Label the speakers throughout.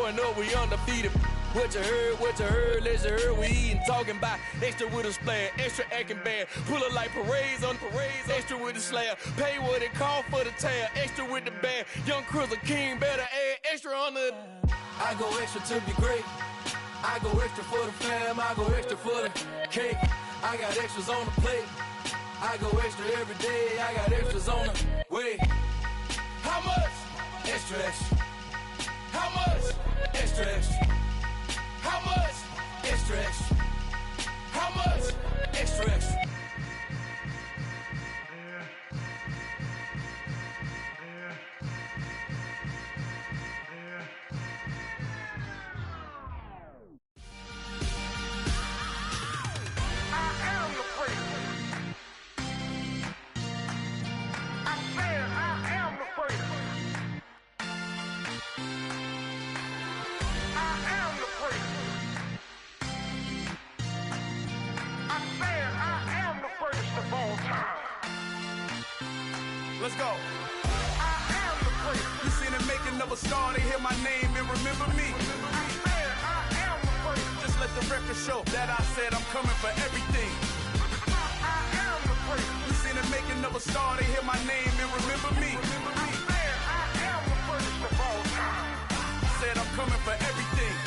Speaker 1: growing up, we undefeated. What you heard, let's heard. We eating, talking about extra with a splash, extra acting bad. Pull it like parades on parades, extra with the slab. Pay what it call for the tab, extra with the bag. Young Cruiser King, better add extra on the. I go extra to be great. I go extra for the fam, I go extra for the cake. I got extras on the plate. I go extra every day, I got extras on the way. How much? Extra, extra. How much? Extra, extra. How much? Extra, extra. How much? Extra, extra.
Speaker 2: Let's go. I am the place. You seen the making of a star, they hear my name and remember me. I am the place. Just let the record show that I said I'm coming for everything. I am the place. You seen the making of a star, they hear my name and remember me. I am the first of all time. Said I'm coming for everything.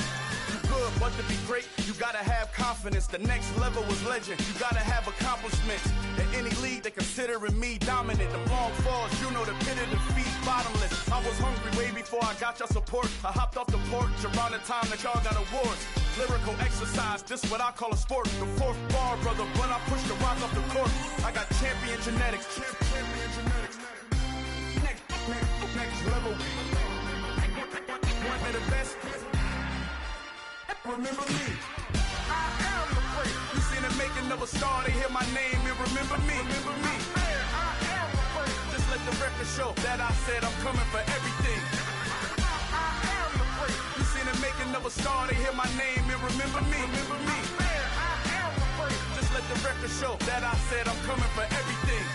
Speaker 2: Good, but to be great, you gotta have confidence. The next level was legend. You gotta have accomplishments. In any league, they considering me dominant. The long falls, you know the pit of defeat, bottomless. I was hungry way before I got your support. I hopped off the porch around the time that y'all got awards. Lyrical exercise, this what I call a sport. The fourth bar, brother, when I push the rock off the court. I got champion genetics. Champion genetics. Next level. One of the best. Remember me. I am the place. You seen the making of a star, they hear my name and remember me. Remember me. I am the place. Just let the record show that I said I'm coming for everything. I am the place. You seen the making of a star, they hear my name and remember me. Remember me. I am the place. Just let the record show that I said I'm coming for everything.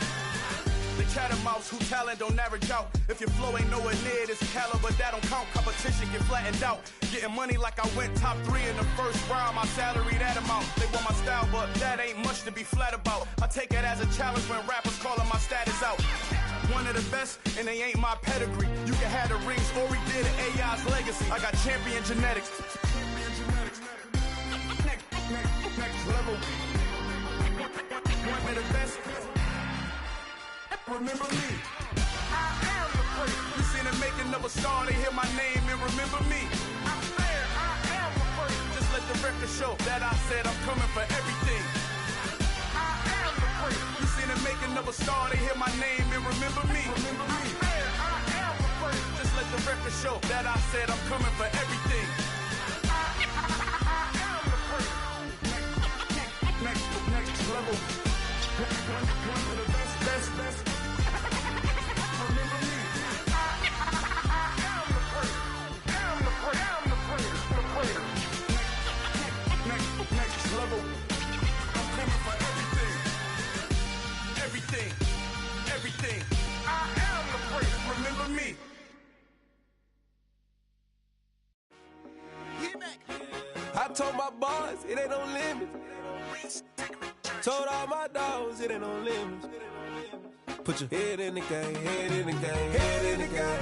Speaker 2: The chattermouths who talent don't average out. If your flow ain't nowhere near this caliber, that don't count. Competition get flattened out. Getting money like I went top 3 in the first round. My salary that amount. They want my style, but that ain't much to be flat about. I take it as a challenge when rappers calling my status out. One of the best, and they ain't my pedigree. You can have the rings, or we did it, AI's legacy. I got champion genetics. Next level. One of the best. Remember me. I am the place. You seen the making of a star, they hear my name and remember me. I am the place. Just let the record show that I said I'm coming for everything. I am the place. You seen the making of a star, they hear my name and remember me. Remember me. I am the place. Just let the record show that I said I'm coming for everything. I am the place. Next level. One of the best. Next level. I'm coming for everything. Everything. I am the place. Remember me.
Speaker 1: I told my boys, it ain't no limits. Told all my dogs, it ain't no limits. Put your head in the game, head in the game, head in the game.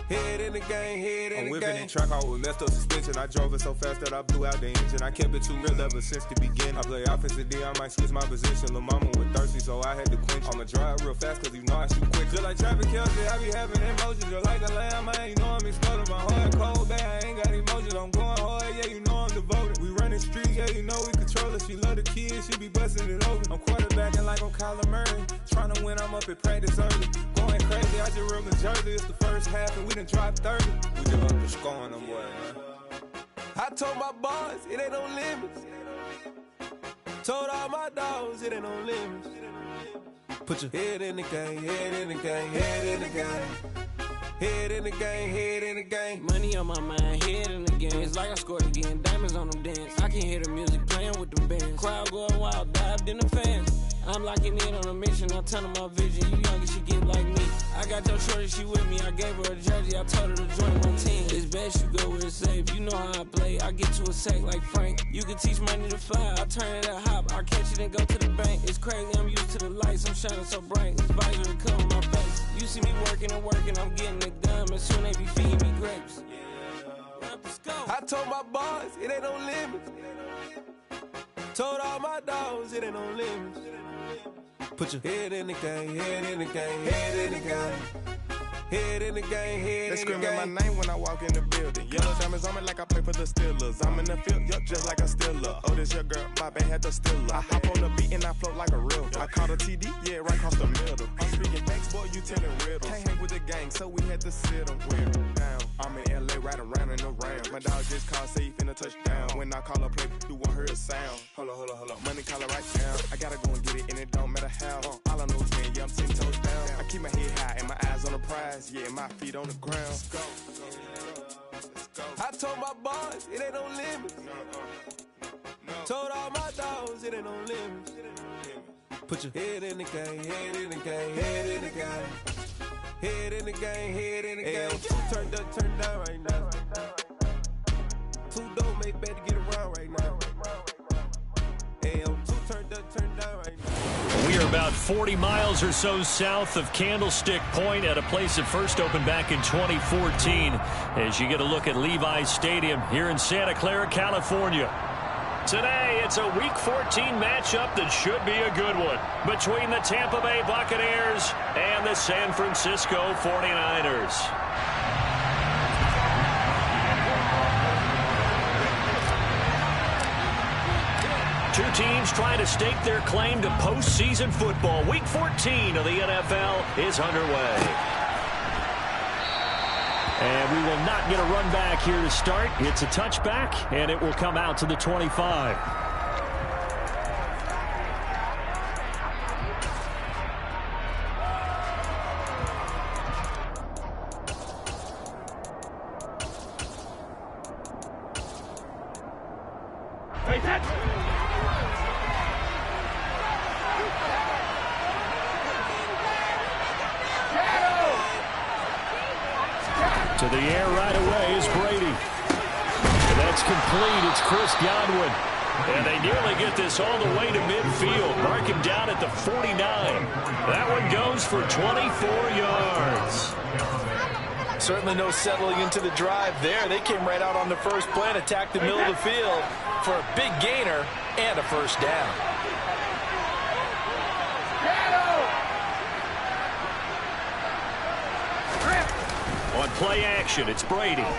Speaker 1: Head in the game, head in the game.
Speaker 3: I'm whipping the track out with messed up suspension. I drove it so fast that I blew out the engine. I kept it too real ever since the beginning. I play offensive D, I might switch my position. Lil' mama was thirsty, so I had to quench. I'ma drive real fast, cause you know I shoot quick. Just like traffic Kelsey, I be having emotions. Just like a lamb, man, you know I'm exploding. My heart cold, bad, I ain't got emotions. I'm going hard, yeah, you know I'm devoted. We running streets, yeah, you know we control it. She love the kids, she be busting it over. I'm quarterbacking like I'm Kyler Murray. Trying to win, I'm up at practice early. Going crazy, I just real the jersey. It's the first half and we done dropped 30. We just up to scoring them, boy, man.
Speaker 1: I told my boys, it ain't no limits. Told all my dogs, it ain't no limits. Put your head in the game, head in the game, head in the game. Head in the game, head in the game.
Speaker 4: Money on my mind, head in the game. It's like I scored again, diamonds on them dance. I can hear the music playing with them bands. Crowd going wild, dived in the fans. I'm locking in on a mission, I'm turning my vision. You young and she get like me. I got your shorty, she with me. I gave her a jersey, I told her to join my team. It's best you go where it's safe. You know how I play, I get to a sack like Frank. You can teach money to fly, I turn it at hop. I catch it and go to the bank. It's crazy, I'm used to the lights, I'm shining so bright. This visor cover my face. You see me working and working, I'm getting it done. But soon they be feeding me grapes. Let's go.
Speaker 1: I told my boys, it ain't no limits. Told all my dogs, it ain't no limits. Put your head in the game, head in the game, head in the game. Head in the game, head in the game.
Speaker 5: They screaming my name when I walk in the building. Yellow diamonds on me like I play for the Steelers. I'm in the field, yup, just like a Steeler. Oh, this your girl, my bad had the Steeler. I hop on the beat and I float like a real. I caught a TD, yeah, right across the middle. I'm speaking thanks, boy, you telling riddles. Can't hang with the gang, so we had to sit them down. I'm in LA, riding around in the Rams. My dog just called, say he finna touchdown. When I call a play, you won't hear a sound. Hold on, money call it right down. I gotta go and get it, and it don't matter how. All I know is when, yeah, I'm 10 toes down. I keep my head high and my eyes on the prize. Yeah, my feet on the ground. Let's go.
Speaker 1: I told my boys, it ain't no limits. Told all my dogs, it ain't no limits. Put your head in the game, head in the game, head in the game. Head in the game, head in the game. Turn down right now. Two dope make better get around right now. Turn down right now.
Speaker 6: We are about 40 miles or so south of Candlestick Point at a place that first opened back in 2014 as you get a look at Levi's Stadium here in Santa Clara, California. Today, it's a Week 14 matchup that should be a good one between the Tampa Bay Buccaneers and the San Francisco 49ers. Two teams trying to stake their claim to postseason football. Week 14 of the NFL is underway. And we will not get a run back here to start. It's a touchback, and it will come out to the 25. To the air right away is Brady. And that's complete. It's Chris Godwin. And they nearly get this all the way to midfield. Mark him down at the 49. That one goes for 24 yards.
Speaker 7: Certainly no settling into the drive there. They came right out on the first play and attacked the middle of the field for a big gainer and a first down.
Speaker 6: On play action, it's Brady. Going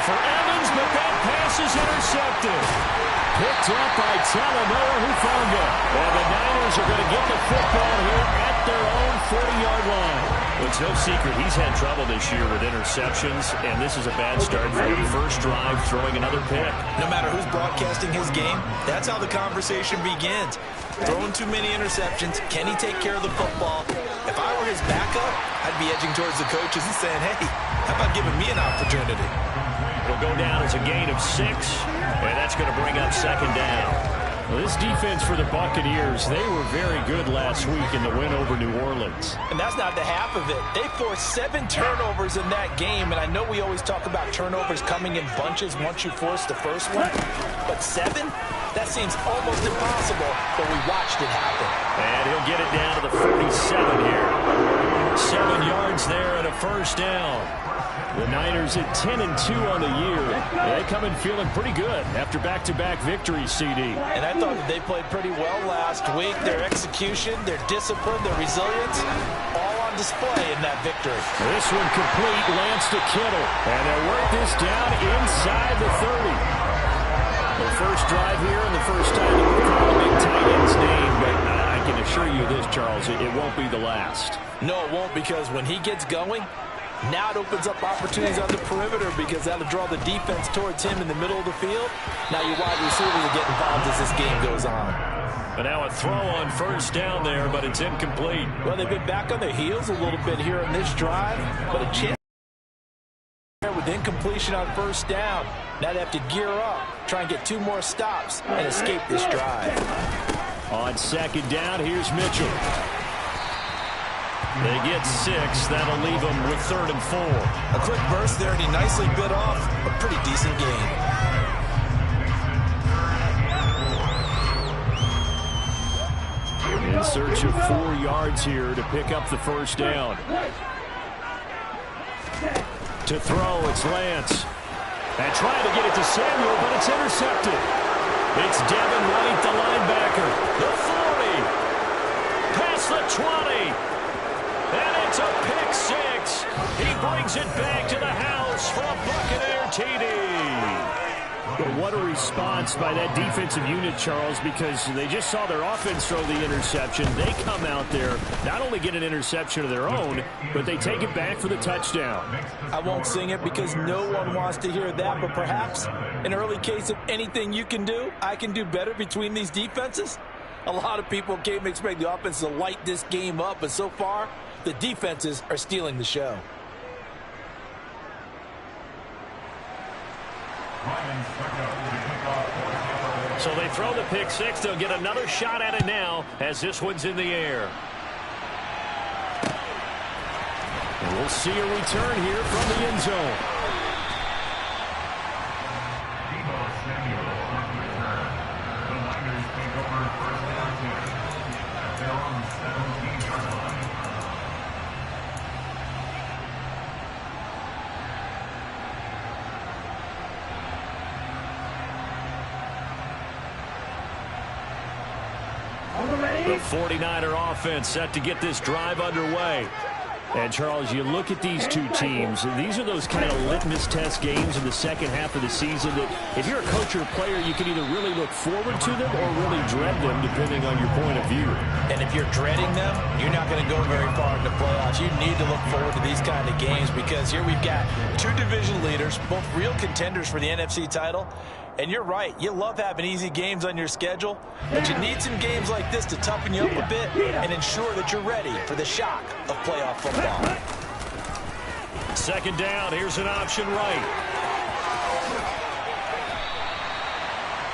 Speaker 6: for Evans, but that pass is intercepted. Picked up by Talanoa Hufanga. And the Niners are going to get the football here at their own 40-yard line. Well, it's no secret he's had trouble this year with interceptions, and this is a bad start for him. First drive, throwing another pick.
Speaker 7: No matter who's broadcasting his game, that's how the conversation begins. Throwing too many interceptions. Can he take care of the football? If I were his backup, I'd be edging towards the coaches and saying, hey, how about giving me an opportunity?
Speaker 6: It'll go down as a gain of 6, and that's going to bring up second down. Well, this defense for the Buccaneers, they were very good last week in the win over New Orleans.
Speaker 7: And that's not the half of it. They forced 7 turnovers in that game, and I know we always talk about turnovers coming in bunches once you force the first one, but 7? That seems almost impossible, but we watched it happen.
Speaker 6: And he'll get it down to the 47 here. 7 yards there and a first down. The Niners at 10-2 on the year. They come in feeling pretty good after back-to-back victories, CD.
Speaker 7: And I thought that they played pretty well last week. Their execution, their discipline, their resilience, all on display in that victory.
Speaker 6: This one complete, lands to Kittle. And they'll work this down inside the 30. The first drive here and the first time that we'll call a big tight end's name, but I can assure you this, Charles, it won't be the last.
Speaker 7: No, it won't, because when he gets going, now it opens up opportunities on the perimeter because that'll draw the defense towards him in the middle of the field. Now your wide receivers will get involved as this game goes on.
Speaker 6: But now a throw on first down there, but it's incomplete.
Speaker 7: Well, they've been back on their heels a little bit here in this drive, but a chance with with incompletion on first down. Now they have to gear up, try and get 2 more stops, and escape this drive.
Speaker 6: On second down, here's Mitchell. They get 6. That'll leave them with 3rd and 4.
Speaker 7: A quick burst there, and he nicely bit off a pretty decent gain.
Speaker 6: In search of 4 yards here to pick up the first down. To throw, it's Lance. And trying to get it to Samuel, but it's intercepted. It's Devin White, the linebacker. The 40. Past the 20. And it's a pick 6. He brings it back to the house for a Buccaneer TD. But what a response by that defensive unit, Charles, because they just saw their offense throw the interception. They come out there, not only get an interception of their own, but they take it back for the touchdown.
Speaker 7: I won't sing it because no one wants to hear that, but perhaps an early case of anything you can do, I can do better between these defenses. A lot of people came to expect the offense to light this game up, but so far, the defenses are stealing the show.
Speaker 6: So they throw the pick 6. They'll get another shot at it now as this one's in the air. And we'll see a return here from the end zone. The 49er offense set to get this drive underway. And, Charles, you look at these two teams, these are those kind of litmus test games in the second half of the season that if you're a coach or a player, you can either really look forward to them or really dread them, depending on your point of view.
Speaker 7: And if you're dreading them, you're not going to go very far in the playoffs. You need to look forward to these kind of games because here we've got 2 division leaders, both real contenders for the NFC title. And you're right, you love having easy games on your schedule, but you need some games like this to toughen you up a bit and ensure that you're ready for the shock of playoff football.
Speaker 6: Second down, here's an option right.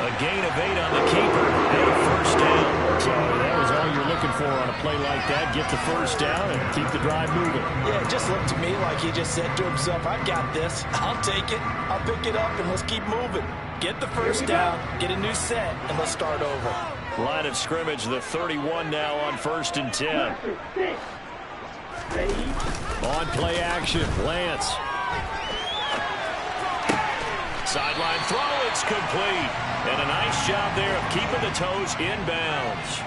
Speaker 6: A gain of 8 on the keeper and a first down. So that was all you're looking for on a play like that. Get the first down and keep the drive moving.
Speaker 7: Yeah, it just looked to me like he just said to himself, I've got this. I'll take it. I'll pick it up, and let's keep moving. Get the first down, get a new set, and let's start over.
Speaker 6: Line of scrimmage, the 31 now on 1st and 10. On play action, Lance. Sideline throw, it's complete. And a nice job there of keeping the toes inbounds.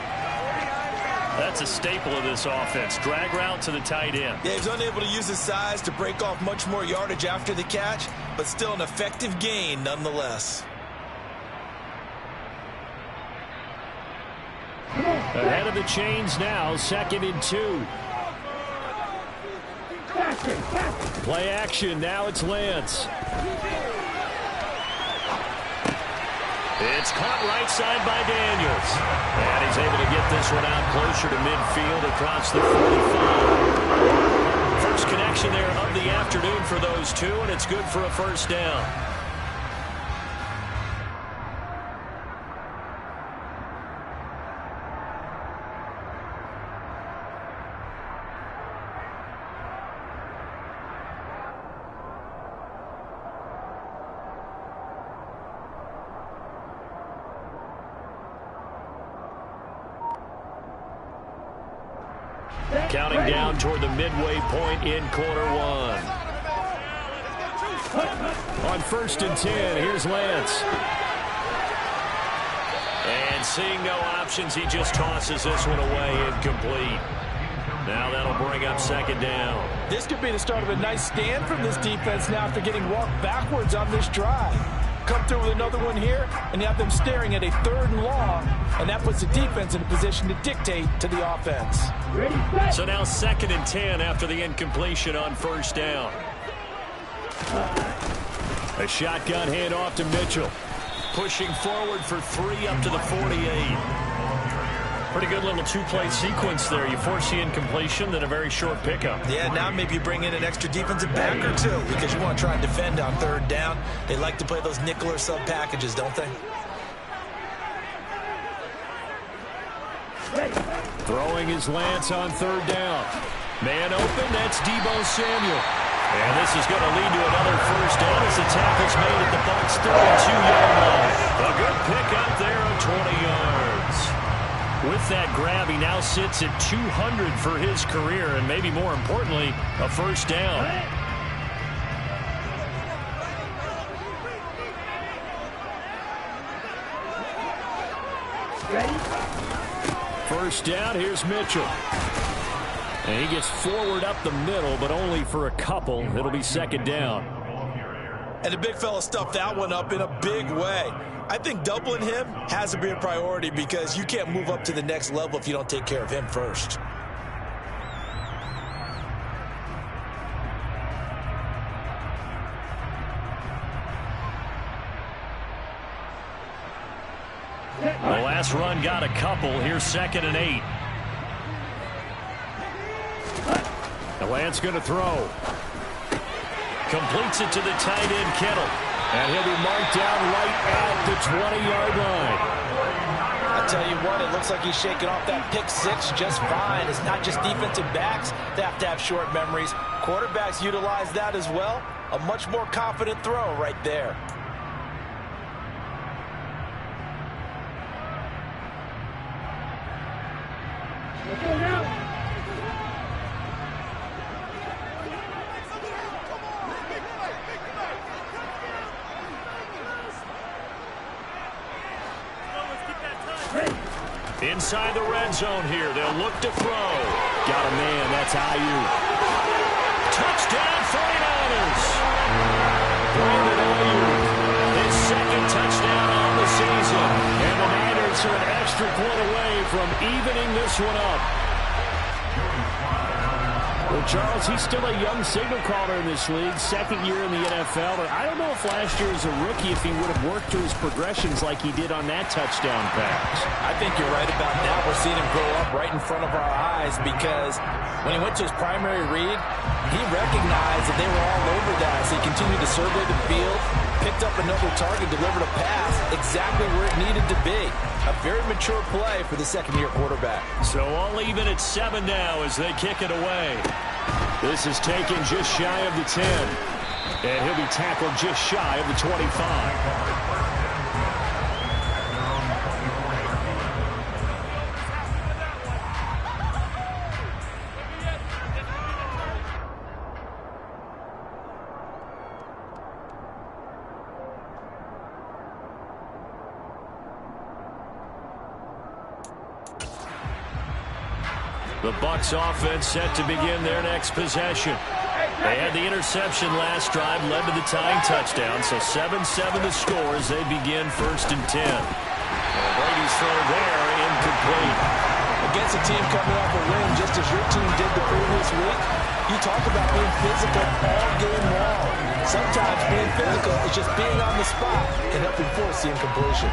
Speaker 6: That's a staple of this offense. Drag route to the tight end.
Speaker 7: Yeah, he's unable to use his size to break off much more yardage after the catch, but still an effective gain nonetheless.
Speaker 6: Ahead of the chains now, 2nd and 2. Play action, now it's Lance. It's caught right side by Daniels. And he's able to get this one out closer to midfield across the 45. First connection there of the afternoon for those two, and it's good for a first down. Counting down toward the midway point in quarter 1. On 1st and 10, here's Lance. And seeing no options, he just tosses this one away incomplete. Now that'll bring up 2nd down.
Speaker 7: This could be the start of a nice stand from this defense now after getting walked backwards on this drive. Come through with another one here, and you have them staring at a 3rd and long, and that puts the defense in a position to dictate to the offense.
Speaker 6: So now 2nd and 10 after the incompletion on 1st down. A shotgun handoff to Mitchell. Pushing forward for 3 up to the 48. Pretty good little two-play sequence there. You force the incompletion, then a very short pickup.
Speaker 7: Yeah, now maybe you bring in an extra defensive back or two because you want to try and defend on third down. They like to play those nickel or sub packages, don't they?
Speaker 6: Throwing his Lance on third down. Man open, that's Deebo Samuel. And this is going to lead to another first down as the tackle's made at the Bucs 32-yard line. A good pickup there of 20 yards. With that grab, he now sits at 200 for his career, and maybe more importantly, a first down. First down, here's Mitchell. And he gets forward up the middle, but only for a couple. It'll be second down.
Speaker 7: And the big fella stuffed that one up in a big way. I think doubling him has to be a priority because you can't move up to the next level if you don't take care of him first.
Speaker 6: The last run got a couple. Here's 2nd and 8. The Lance going to throw. Completes it to the tight end, Kittle. And he'll be marked down right at the 20-yard line.
Speaker 7: I tell you what, it looks like he's shaking off that pick six just fine. It's not just defensive backs that have to have short memories. Quarterbacks utilize that as well. A much more confident throw right there.
Speaker 6: Inside the red zone here. They'll look to throw. Got a man. That's Ayuk. Touchdown 49ers. Brandon Ayuk. His second touchdown on the season. And the Niners are an extra point away from evening this one up. Well, Charles, he's still a young signal caller in this league, second year in the NFL. But I don't know if last year as a rookie, if he would have worked through his progressions like he did on that touchdown pass.
Speaker 7: I think you're right about that. We're seeing him grow up right in front of our eyes because when he went to his primary read, he recognized that they were all over that. So he continued to survey the field, picked up another target, delivered a pass exactly where it needed to be. A very mature play for the second-year quarterback.
Speaker 6: So all even at 7 now as they kick it away. This is taken just shy of the 10. And he'll be tackled just shy of the 25. The Bucs offense set to begin their next possession. They had the interception last drive, led to the tying touchdown, so 7-7 the score as they begin 1st and 10. Brady's throw there, incomplete.
Speaker 7: Against a team coming off a win, just as your team did the previous week, you talk about being physical all game long. Sometimes being physical is just being on the spot and helping force the incompletion.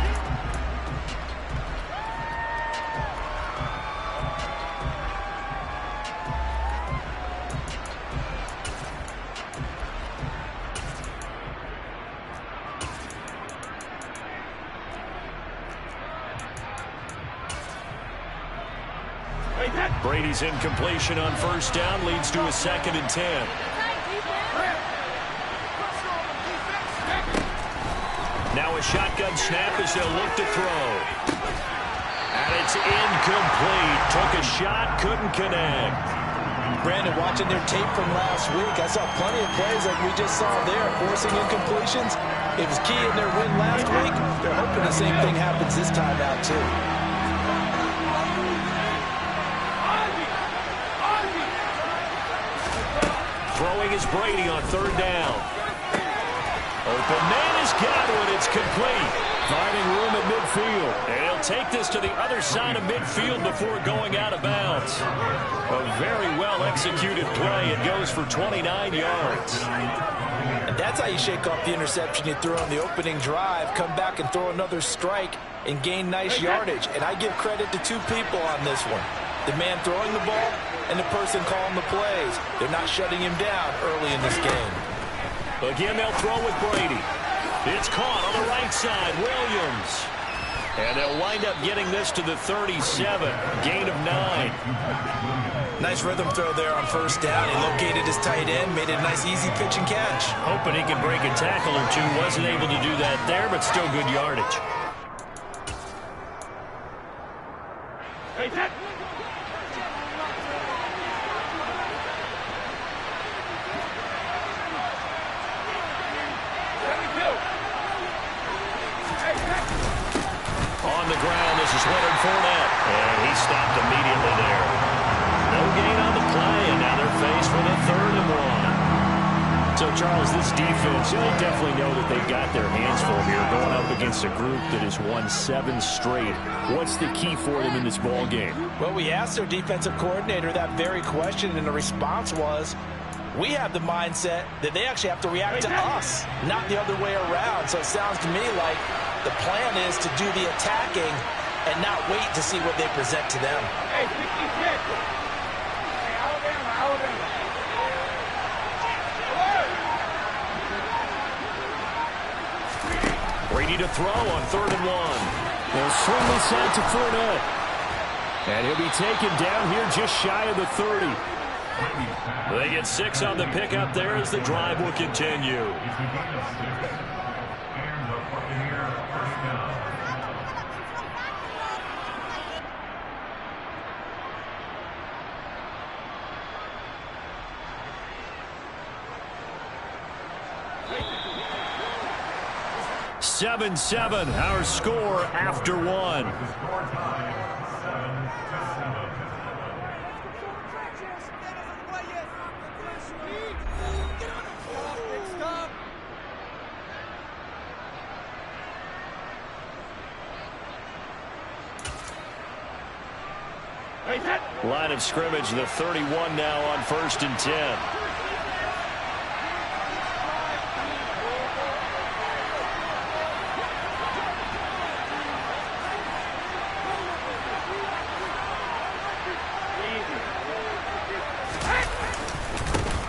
Speaker 6: Brady's incompletion on 1st down leads to a 2nd and 10. Now a shotgun snap as they'll look to throw. And it's incomplete. Took a shot, couldn't connect.
Speaker 7: Brandon, watching their tape from last week, I saw plenty of plays like we just saw there, forcing incompletions. It was key in their win last week. They're hoping the same thing happens this time out, too.
Speaker 6: Throwing is Brady on 3rd down. Open man is Godwin. It's complete. Finding room at midfield. And he'll take this to the other side of midfield before going out of bounds. A very well-executed play. It goes for 29 yards.
Speaker 7: And that's how you shake off the interception you threw on the opening drive. Come back and throw another strike. and gain nice yardage. And I give credit to two people on this one. The man throwing the ball and the person calling the plays. They're not shutting him down early in this game.
Speaker 6: Again, they'll throw with Brady. It's caught on the right side. Williams. And they'll wind up getting this to the 37. Gain of 9.
Speaker 7: Nice rhythm throw there on first down. He located his tight end, made it a nice easy pitch and catch.
Speaker 6: Hoping he could break a tackle or two. Wasn't able to do that there, but still good yardage. On the ground, this is Leonard Fournette. And he stopped immediately there. No gain on the play, and now they're faced with a 3rd and 1. So, Charles, this defense, they definitely know that they've got their hands full here going up against a group that has won 7 straight. What's the key for them in this ball game?
Speaker 7: Well, we asked their defensive coordinator that very question, and the response was, we have the mindset that they actually have to react to us, not the other way around. So it sounds to me like the plan is to do the attacking and not wait to see what they present to them.
Speaker 2: Hey, 66. Hey, Alabama.
Speaker 6: Brady to throw on 3rd and 1. They'll swing this out to Fournette. And he'll be taken down here just shy of the 30. They get 6 on the pickup there as the drive will continue. Seven, our score after 1. Line of scrimmage, the 31 now on 1st and 10.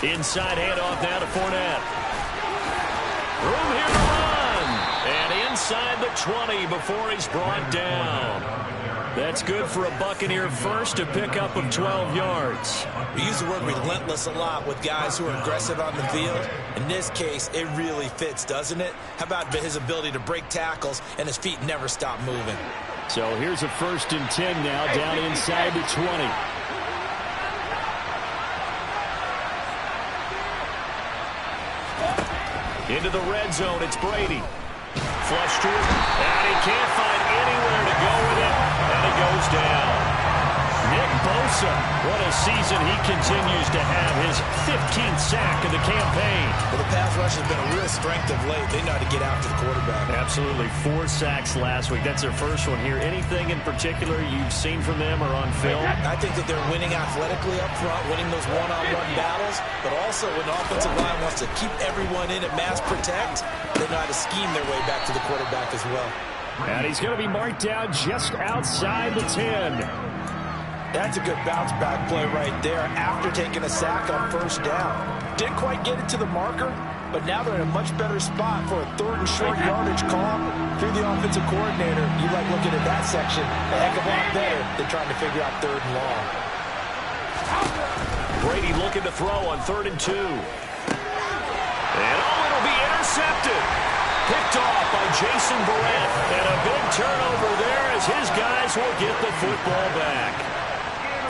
Speaker 6: Inside handoff now to Fournette. Room here to run. And inside the 20 before he's brought down. That's good for a Buccaneer first, a pickup of 12 yards.
Speaker 7: We use the word relentless a lot with guys who are aggressive on the field. In this case, it really fits, doesn't it? How about his ability to break tackles and his feet never stop moving?
Speaker 6: So here's a 1st and 10 now down inside the 20. Into the red zone, it's Brady. Flush to him, and he can't find anywhere to go with it, and it goes down. Nick Bosa, what a season he continues to have, his 15th sack of the campaign.
Speaker 7: Well, the pass rush has been a real strength of late. They know how to get after the quarterback.
Speaker 6: Absolutely, 4 sacks last week. That's their first one here. Anything in particular you've seen from them or on film?
Speaker 7: I think that they're winning athletically up front, winning those one-on-one battles, but also when the offensive line wants to keep everyone in and mass protect, they know how to scheme their way back to the quarterback as well.
Speaker 6: And he's going to be marked down just outside the 10.
Speaker 7: That's a good bounce back play right there after taking a sack on 1st down. Didn't quite get it to the marker, but now they're in a much better spot for a 3rd and short yardage call through the offensive coordinator. You like looking at that section a heck of a lot better than trying to figure out 3rd and long.
Speaker 6: Brady looking to throw on 3rd and 2. And it'll be intercepted. Picked off by Jason Barrett. And a big turnover there as his guys will get the football back.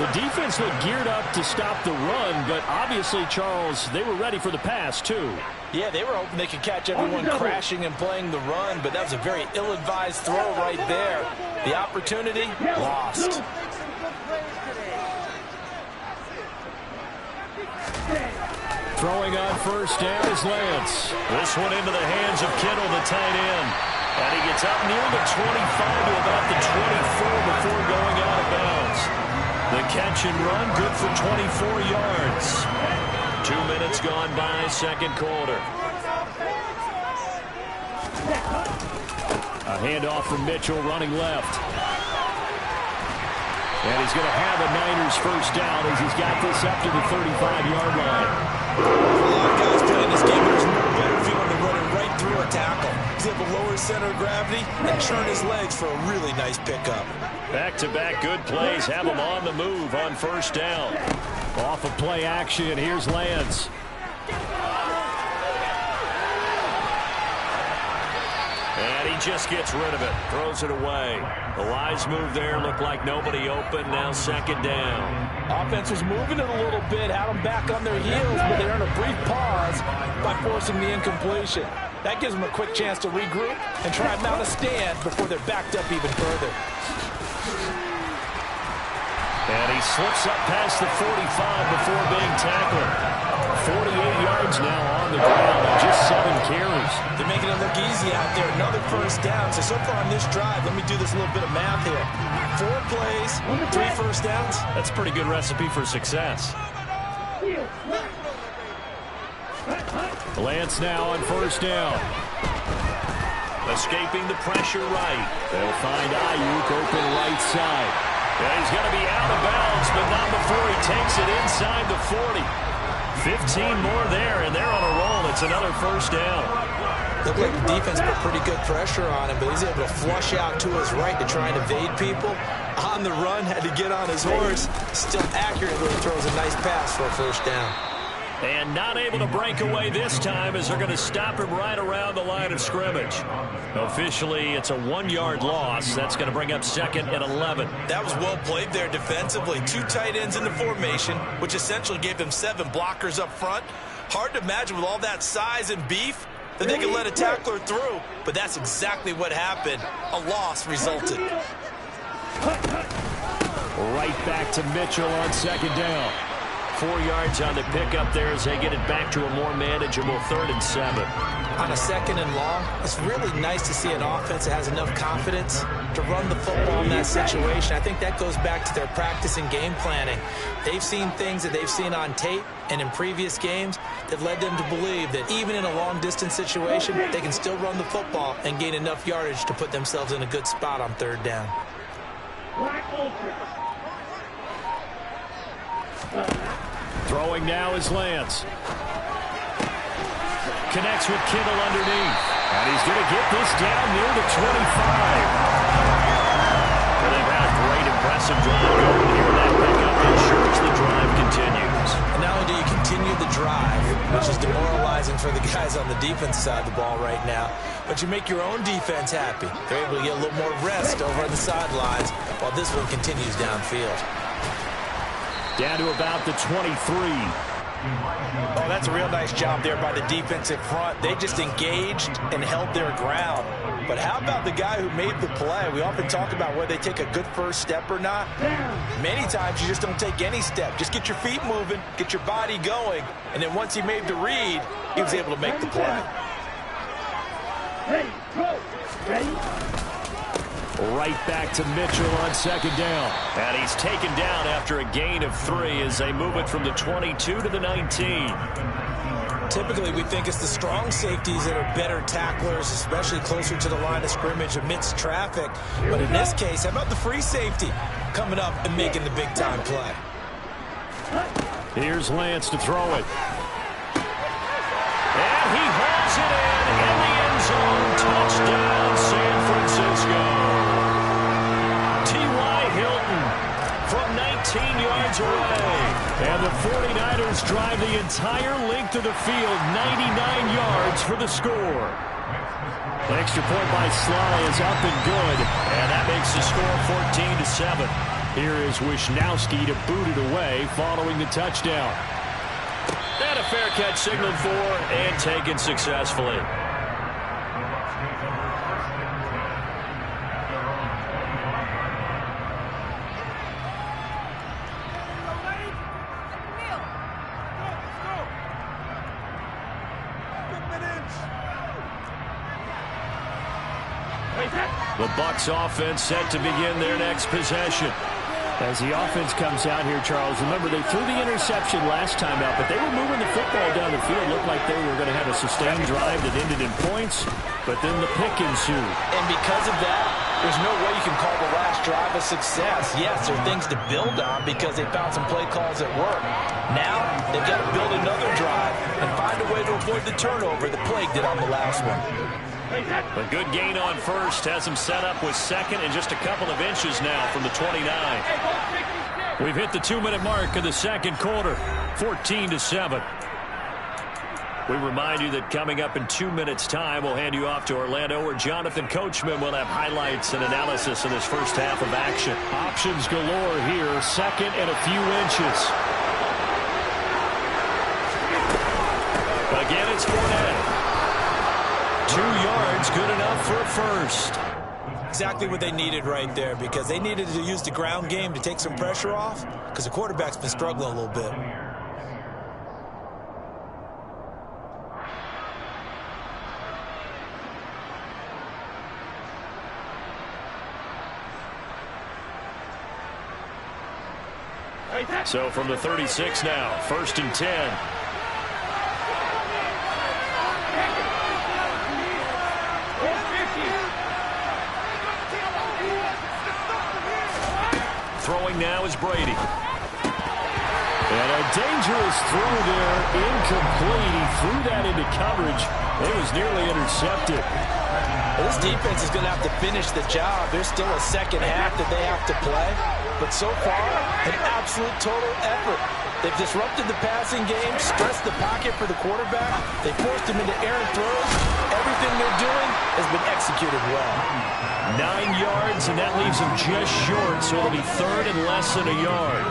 Speaker 6: The defense looked geared up to stop the run, but obviously, Charles, they were ready for the pass, too.
Speaker 7: Yeah, they were hoping they could catch everyone crashing and playing the run, but that was a very ill-advised throw right there. The opportunity, lost.
Speaker 6: Throwing on 1st down is Lance. This one into the hands of Kittle, the tight end. And he gets up near the 25 to about the 24 before going out of bounds. The catch and run, good for 24 yards. 2 minutes gone by, 2nd quarter. A handoff from Mitchell running left. And he's going to have a Niners first down as he's got this up to the 35-yard line.
Speaker 7: A lot of guys playing this game, but there's no better feeling than running right through a tackle. He's able to lower his center of gravity and churn his legs for a really nice pickup.
Speaker 6: Back-to-back good plays have him on the move on first down. Off of play action, here's Lance. And he just gets rid of it, throws it away. The Lions move there, look like nobody open, now second down.
Speaker 8: Offense was moving it a little bit, had them back on their heels, but they earned a brief pause by forcing the incompletion. That gives them a quick chance to regroup and try and mount a stand before they're backed up even further.
Speaker 6: And he slips up past the 45 before being tackled. 48 yards now on the ground on just 7 carries.
Speaker 7: They're making it look easy out there. Another first down. So far on this drive, let me do this little bit of math here. 4 plays, 3 first downs.
Speaker 6: That's a pretty good recipe for success. Lance now on first down. Escaping the pressure right. They'll find Ayuk open right side. And he's going to be out of bounds, but not before he takes it inside the 40. 15 more there, and they're on a roll. It's another first down.
Speaker 7: Looked like the defense put pretty good pressure on him, but he's able to flush out to his right to try and evade people. On the run, had to get on his horse. Still accurately throws a nice pass for a first down.
Speaker 6: And not able to break away this time as they're going to stop him right around the line of scrimmage. Officially, it's a 1-yard loss. That's going to bring up second and 11.
Speaker 7: That was well played there defensively. 2 tight ends in the formation, which essentially gave them 7 blockers up front. Hard to imagine with all that size and beef that they could let a tackler through, but that's exactly what happened. A loss resulted.
Speaker 6: Right back to Mitchell on second down. 4 yards on the pickup there as they get it back to a more manageable 3rd and 7.
Speaker 7: On a second and long, it's really nice to see an offense that has enough confidence to run the football in that situation. I think that goes back to their practice and game planning. They've seen things that they've seen on tape and in previous games that led them to believe that even in a long-distance situation, they can still run the football and gain enough yardage to put themselves in a good spot on 3rd down.
Speaker 6: Throwing now is Lance. Connects with Kittle underneath. And he's going to get this down near the 25. Well, they've had a great, impressive drive going here. That pickup ensures the drive continues.
Speaker 7: And not only do you continue the drive, which is demoralizing for the guys on the defense side of the ball right now, but you make your own defense happy. They're able to get a little more rest over on the sidelines while this one continues downfield.
Speaker 6: Down to about the 23.
Speaker 8: Oh, that's a real nice job there by the defensive front. They just engaged and held their ground. But how about the guy who made the play? We often talk about whether they take a good first step or not. Many times you just don't take any step. Just get your feet moving, get your body going, and then once he made the read, he was able to make the play.
Speaker 6: Ready, go, ready. Right back to Mitchell on second down. And he's taken down after a gain of 3 as they move it from the 22 to the 19.
Speaker 7: Typically, we think it's the strong safeties that are better tacklers, especially closer to the line of scrimmage amidst traffic. But in this case, how about the free safety coming up and making the big-time play?
Speaker 6: Here's Lance to throw it. And he hauls it in the end zone. Touchdown, San Francisco. From 19 yards away. And the 49ers drive the entire length of the field, 99 yards for the score. The extra point by Sly is up and good. And that makes the score 14-7. Here is Wisnowski to boot it away following the touchdown. And a fair catch signaled for and taken successfully. The Bucs offense set to begin their next possession. As the offense comes out here, Charles, remember they threw the interception last time out, but they were moving the football down the field. Looked like they were going to have a sustained drive that ended in points, but then the pick ensued.
Speaker 8: And because of that, there's no way you can call the last drive a success. Yes, there are things to build on because they found some play calls that work. Now, they've got to build another drive and find a way to avoid the turnover that plagued it on the last one.
Speaker 6: A good gain on first has him set up with second and just a couple of inches now from the 29. We've hit the 2-minute mark of the second quarter, 14-7. We remind you that coming up in 2 minutes' time, we'll hand you off to Orlando, where Jonathan Coachman will have highlights and analysis of this first half of action. Options galore here, second and a few inches. Again, it's Fournette. 2 yards, good enough for a first.
Speaker 8: Exactly what they needed right there, because they needed to use the ground game to take some pressure off, because the quarterback's been struggling a little bit.
Speaker 6: So from the 36 now, 1st and 10. Throwing now is Brady. And a dangerous throw there, incomplete. He threw that into coverage. It was nearly intercepted.
Speaker 8: Well, this defense is going to have to finish the job. There's still a second half that they have to play. But so far, an absolute total effort. They've disrupted the passing game, stressed the pocket for the quarterback. They forced him into errant throws. Everything they're doing has been executed well.
Speaker 6: 9 yards, and that leaves him just short, so it'll be third and less than a yard.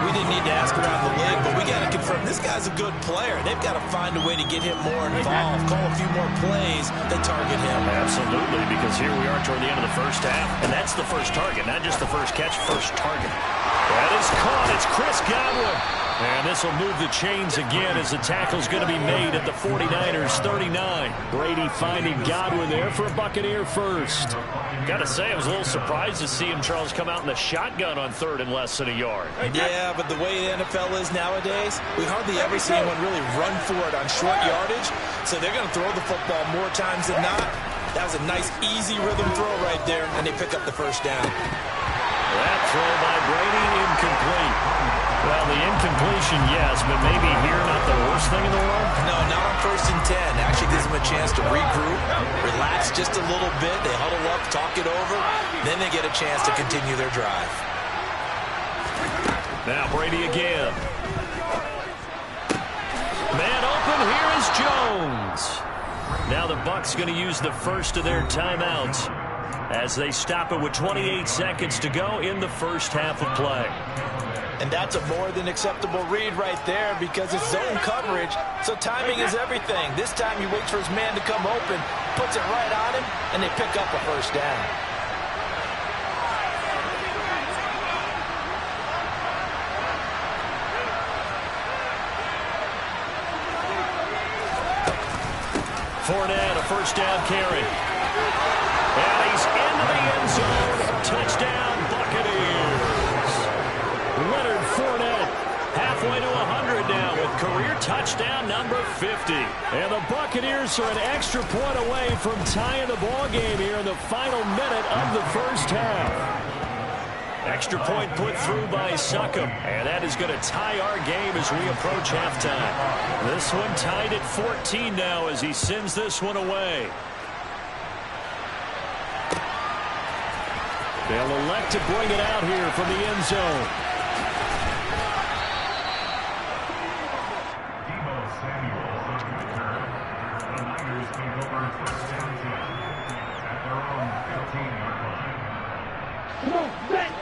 Speaker 8: We didn't need to ask around the league, but we got to confirm this guy's a good player. They've got to find a way to get him more involved, call a few more plays that target him.
Speaker 6: Absolutely, because here we are toward the end of the first half, and that's the first target, not just the first catch, first target. That is caught. It's Chris Godwin. And this will move the chains again as the tackle's going to be made at the 49ers 39. Brady finding Godwin there for a Buccaneer first. Got to say, I was a little surprised to see him, Charles, come out in the shotgun on third and less than a yard.
Speaker 8: Yeah, but the way the NFL is nowadays, we hardly ever see anyone really run for it on short yardage. So they're going to throw the football more times than not. That was a nice, easy rhythm throw right there, and they pick up the first down.
Speaker 6: That throw by Brady, incomplete. Well, the incompletion, yes, but maybe here not the worst thing in the world?
Speaker 8: No, not on 1st and 10. Actually gives them a chance to regroup, relax just a little bit. They huddle up, talk it over. Then they get a chance to continue their drive.
Speaker 6: Now Brady again. Man open, here is Jones. Now the Bucs going to use the first of their timeouts as they stop it with 28 seconds to go in the first half of play.
Speaker 8: And that's a more than acceptable read right there because it's zone coverage, so timing is everything. This time he waits for his man to come open, puts it right on him, and they pick up a first down.
Speaker 6: Fournette, a first down carry. And he's into the end zone. Touchdown, Buccaneers. Leonard Fournette halfway to 100 now with career touchdown number 50. And the Buccaneers are an extra point away from tying the ball game here in the final minute of the first half. Extra point put through by Succop, and that is going to tie our game as we approach halftime. This one tied at 14 now as he sends this one away. They'll elect to bring it out here from the end zone.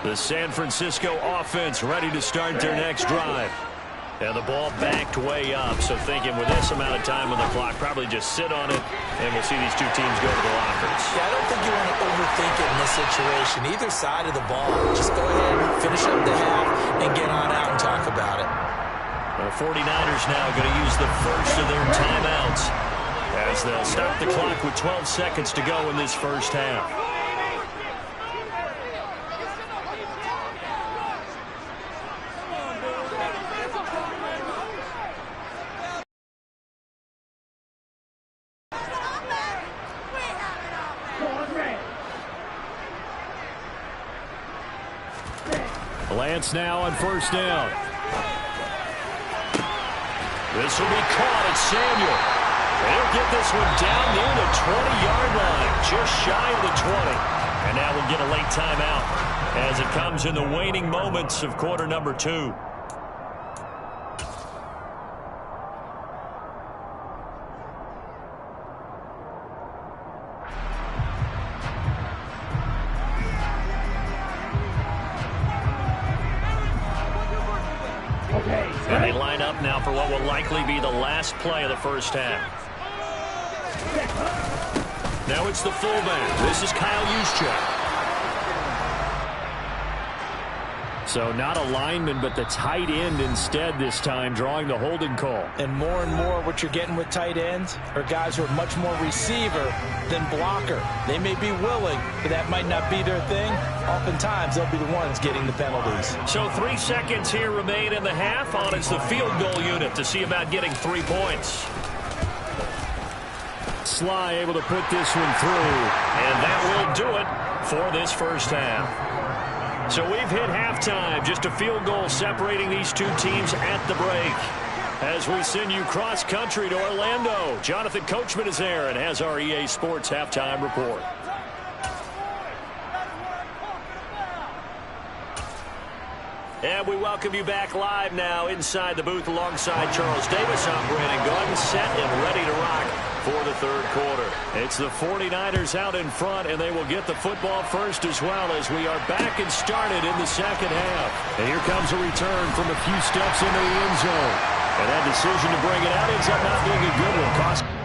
Speaker 6: The San Francisco offense ready to start their next drive. And the ball backed way up, so thinking with this amount of time on the clock, probably just sit on it, and we'll see these two teams go to the lockers.
Speaker 8: Yeah, I don't think you want to overthink it in this situation. Either side of the ball, just go ahead, finish up the half, and get on out and talk about it.
Speaker 6: The 49ers now going to use the first of their timeouts as they'll stop the clock with 12 seconds to go in this first half. Lance now on first down. This will be caught at Samuel. They'll get this one down near the 20-yard line, just shy of the 20. And now we'll get a late timeout as it comes in the waning moments of quarter number 2. And they line up now for what will likely be the last play of the first half. Now it's the fullback. This is Kyle Juszczyk. So not a lineman, but the tight end instead this time, drawing the holding call.
Speaker 8: And more what you're getting with tight ends are guys who are much more receiver than blocker. They may be willing, but that might not be their thing. Oftentimes, they'll be the ones getting the penalties.
Speaker 6: So 3 seconds here remain in the half. On it's the field goal unit to see about getting 3 points. Sly able to put this one through, and that will do it for this first half. So we've hit halftime, just a field goal separating these two teams at the break. As we send you cross-country to Orlando, Jonathan Coachman is there and has our EA Sports halftime report. And we welcome you back live now inside the booth alongside Charles Davis. I'm Brandon Gordon, set and ready to rock for the third quarter. It's the 49ers out in front, and they will get the football first as well as we are back and started in the second half. And here comes a return from a few steps into the end zone. And that decision to bring it out ends up not being a good one.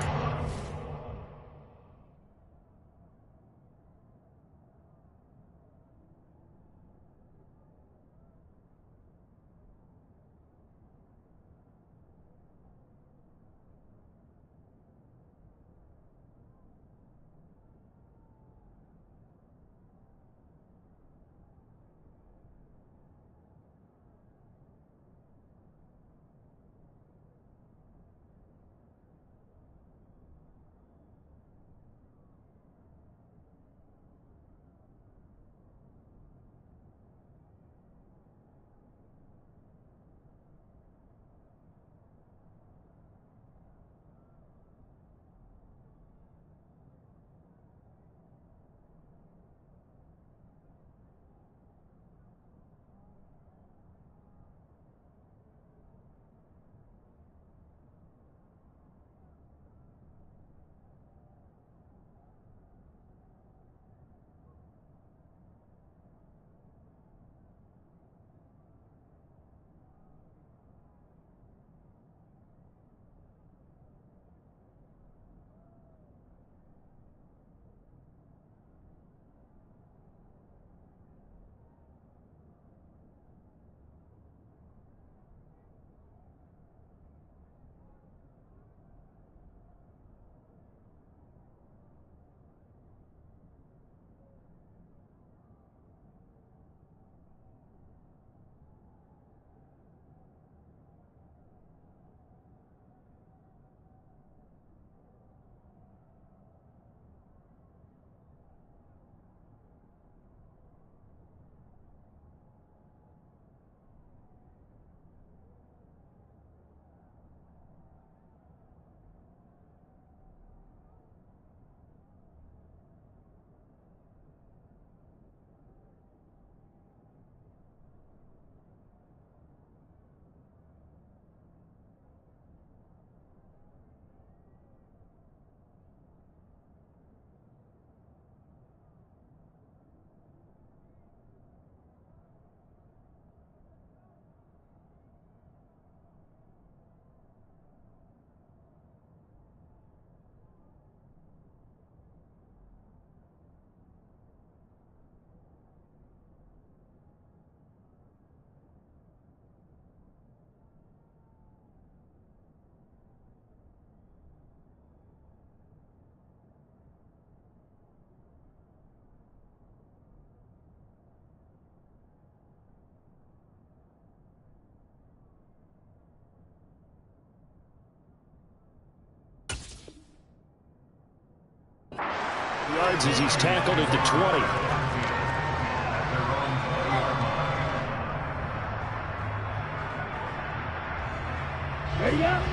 Speaker 6: Yards as he's tackled at the 20.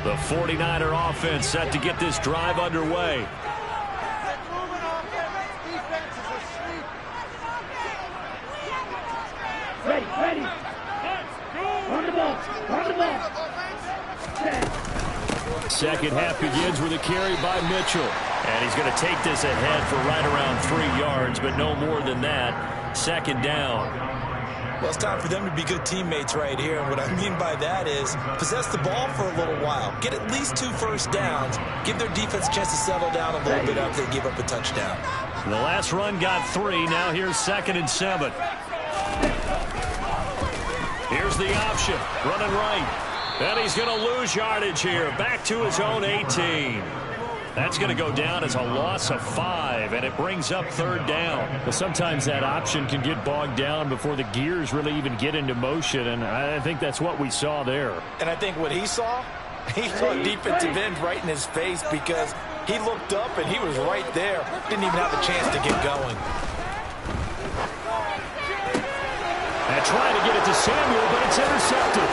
Speaker 6: The 49er offense set to get this drive underway.
Speaker 9: Ready. Run the ball.
Speaker 6: Second half begins with a carry by Mitchell. And he's going to take this ahead for right around 3 yards, but no more than that. Second down.
Speaker 7: Well, it's time for them to be good teammates right here. And what I mean by that is possess the ball for a little while. Get at least 2 first downs. Give their defense a chance to settle down a little bit after they give up a touchdown.
Speaker 6: The last run got 3. Now here's 2nd and 7. Here's the option. Running right. And he's going to lose yardage here. Back to his own 18. That's going to go down as a loss of 5, and it brings up 3rd down.
Speaker 10: Well, sometimes that option can get bogged down before the gears really even get into motion, and I think that's what we saw there.
Speaker 8: And I think what he saw a defensive end right in his face because he looked up and he was right there. Didn't even have a chance to get going.
Speaker 6: And trying to get it to Samuel, but it's intercepted.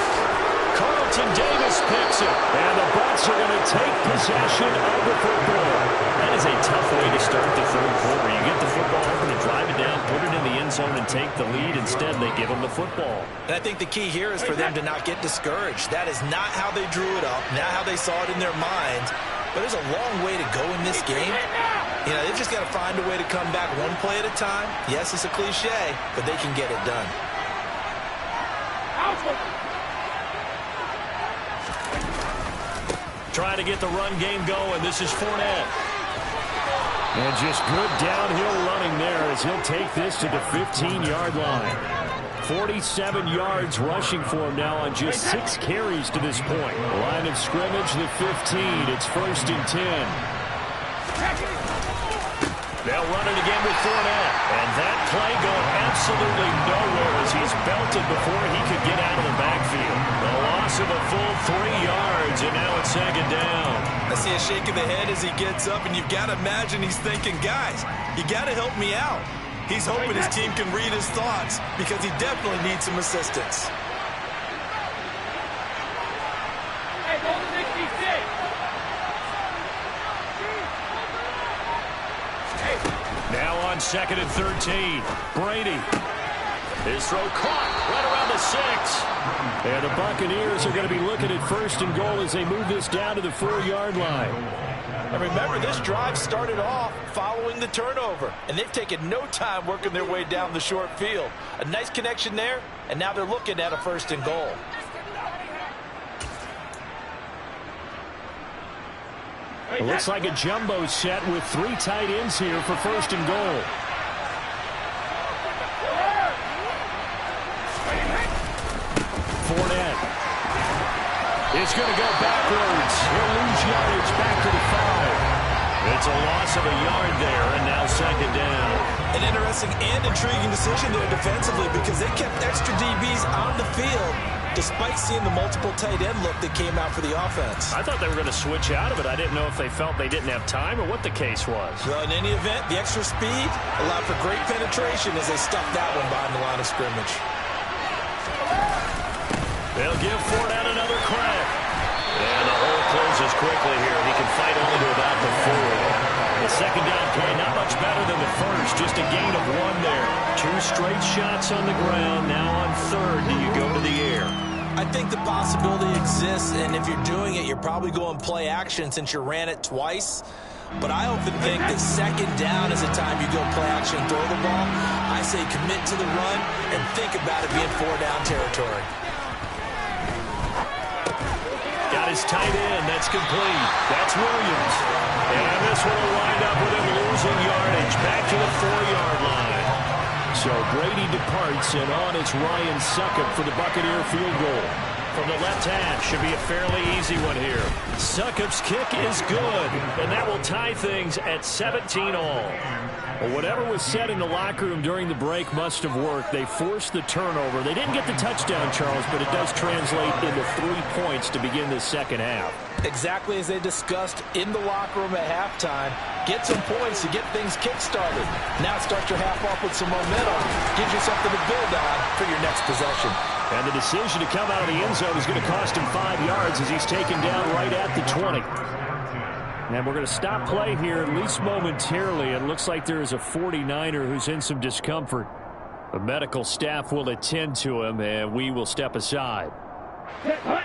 Speaker 6: Carlton Davis picks it, and the Bucs are going to take possession of the football. That is a tough way to start the 3rd quarter. You get the football over to drive it down, put it in the end zone, and take the lead. Instead, they give them the football.
Speaker 7: And I think the key here is for them to not get discouraged. That is not how they drew it up, not how they saw it in their minds. But there's a long way to go in this game. You know, they've just got to find a way to come back one play at a time. Yes, it's a cliche, but they can get it done.
Speaker 6: Trying to get the run game going. This is Fournette.
Speaker 10: And just good downhill running there as he'll take this to the 15-yard line. 47 yards rushing for him now on just 6 carries to this point. Line of scrimmage, the 15. It's 1st and 10.
Speaker 6: They'll run it again with Fournette. And that play going absolutely nowhere as he's belted before he could get out of the backfield. The loss of a full 3 yards, and now it's 2nd down.
Speaker 7: I see a shake of the head as he gets up, and you've got to imagine he's thinking, guys, you got to help me out. He's hoping his team can read his thoughts because he definitely needs some assistance.
Speaker 6: Now on 2nd and 13. Brady. His throw caught right around the 6.
Speaker 10: And the Buccaneers are going to be looking at 1st and goal as they move this down to the 4-yard line.
Speaker 8: And remember, this drive started off following the turnover, and they've taken no time working their way down the short field. A nice connection there, and now they're looking at a 1st and goal.
Speaker 10: It looks like a jumbo set with 3 tight ends here for 1st and goal. Fournette. It's going to go backwards. He'll lose yardage back to the 5.
Speaker 6: It's a loss of a yard there, and now 2nd down.
Speaker 7: An interesting and intriguing decision there defensively because they kept extra DBs on the field despite seeing the multiple tight end look that came out for the offense.
Speaker 6: I thought they were going to switch out of it. I didn't know if they felt they didn't have time or what the case was.
Speaker 7: Well, in any event, the extra speed allowed for great penetration as they stuffed that one behind the line of scrimmage.
Speaker 6: They'll give Fournette another crack. And the hole closes quickly here. He can fight only to about the 4. The 2nd down play, not much better than the first. Just a gain of 1 there. 2 straight shots on the ground. Now on 3rd, do you go to the air?
Speaker 7: I think the possibility exists, and if you're doing it, you're probably going play action since you ran it twice. But I often think that 2nd down is the time you go play action and throw the ball. I say commit to the run and think about it being 4-down territory.
Speaker 6: Got his tight end. That's complete. That's Williams. And this one will wind up with him losing yardage back to the 4-yard line.
Speaker 10: So Brady departs, and on it's Ryan Succop for the Buccaneer field goal.
Speaker 6: From the left half, should be a fairly easy one here. Succop's kick is good, and that will tie things at 17 all.
Speaker 10: Well, whatever was said in the locker room during the break must have worked. They forced the turnover. They didn't get the touchdown, Charles, but it does translate into 3 points to begin the 2nd half.
Speaker 8: Exactly as they discussed in the locker room at halftime. Get some points to get things kick-started. Now start your half off with some momentum. Gives you something to build on for your next possession.
Speaker 10: And the decision to come out of the end zone is going to cost him 5 yards as he's taken down right at the 20. And we're going to stop play here, at least momentarily. It looks like there is a 49er who's in some discomfort. The medical staff will attend to him, and we will step aside.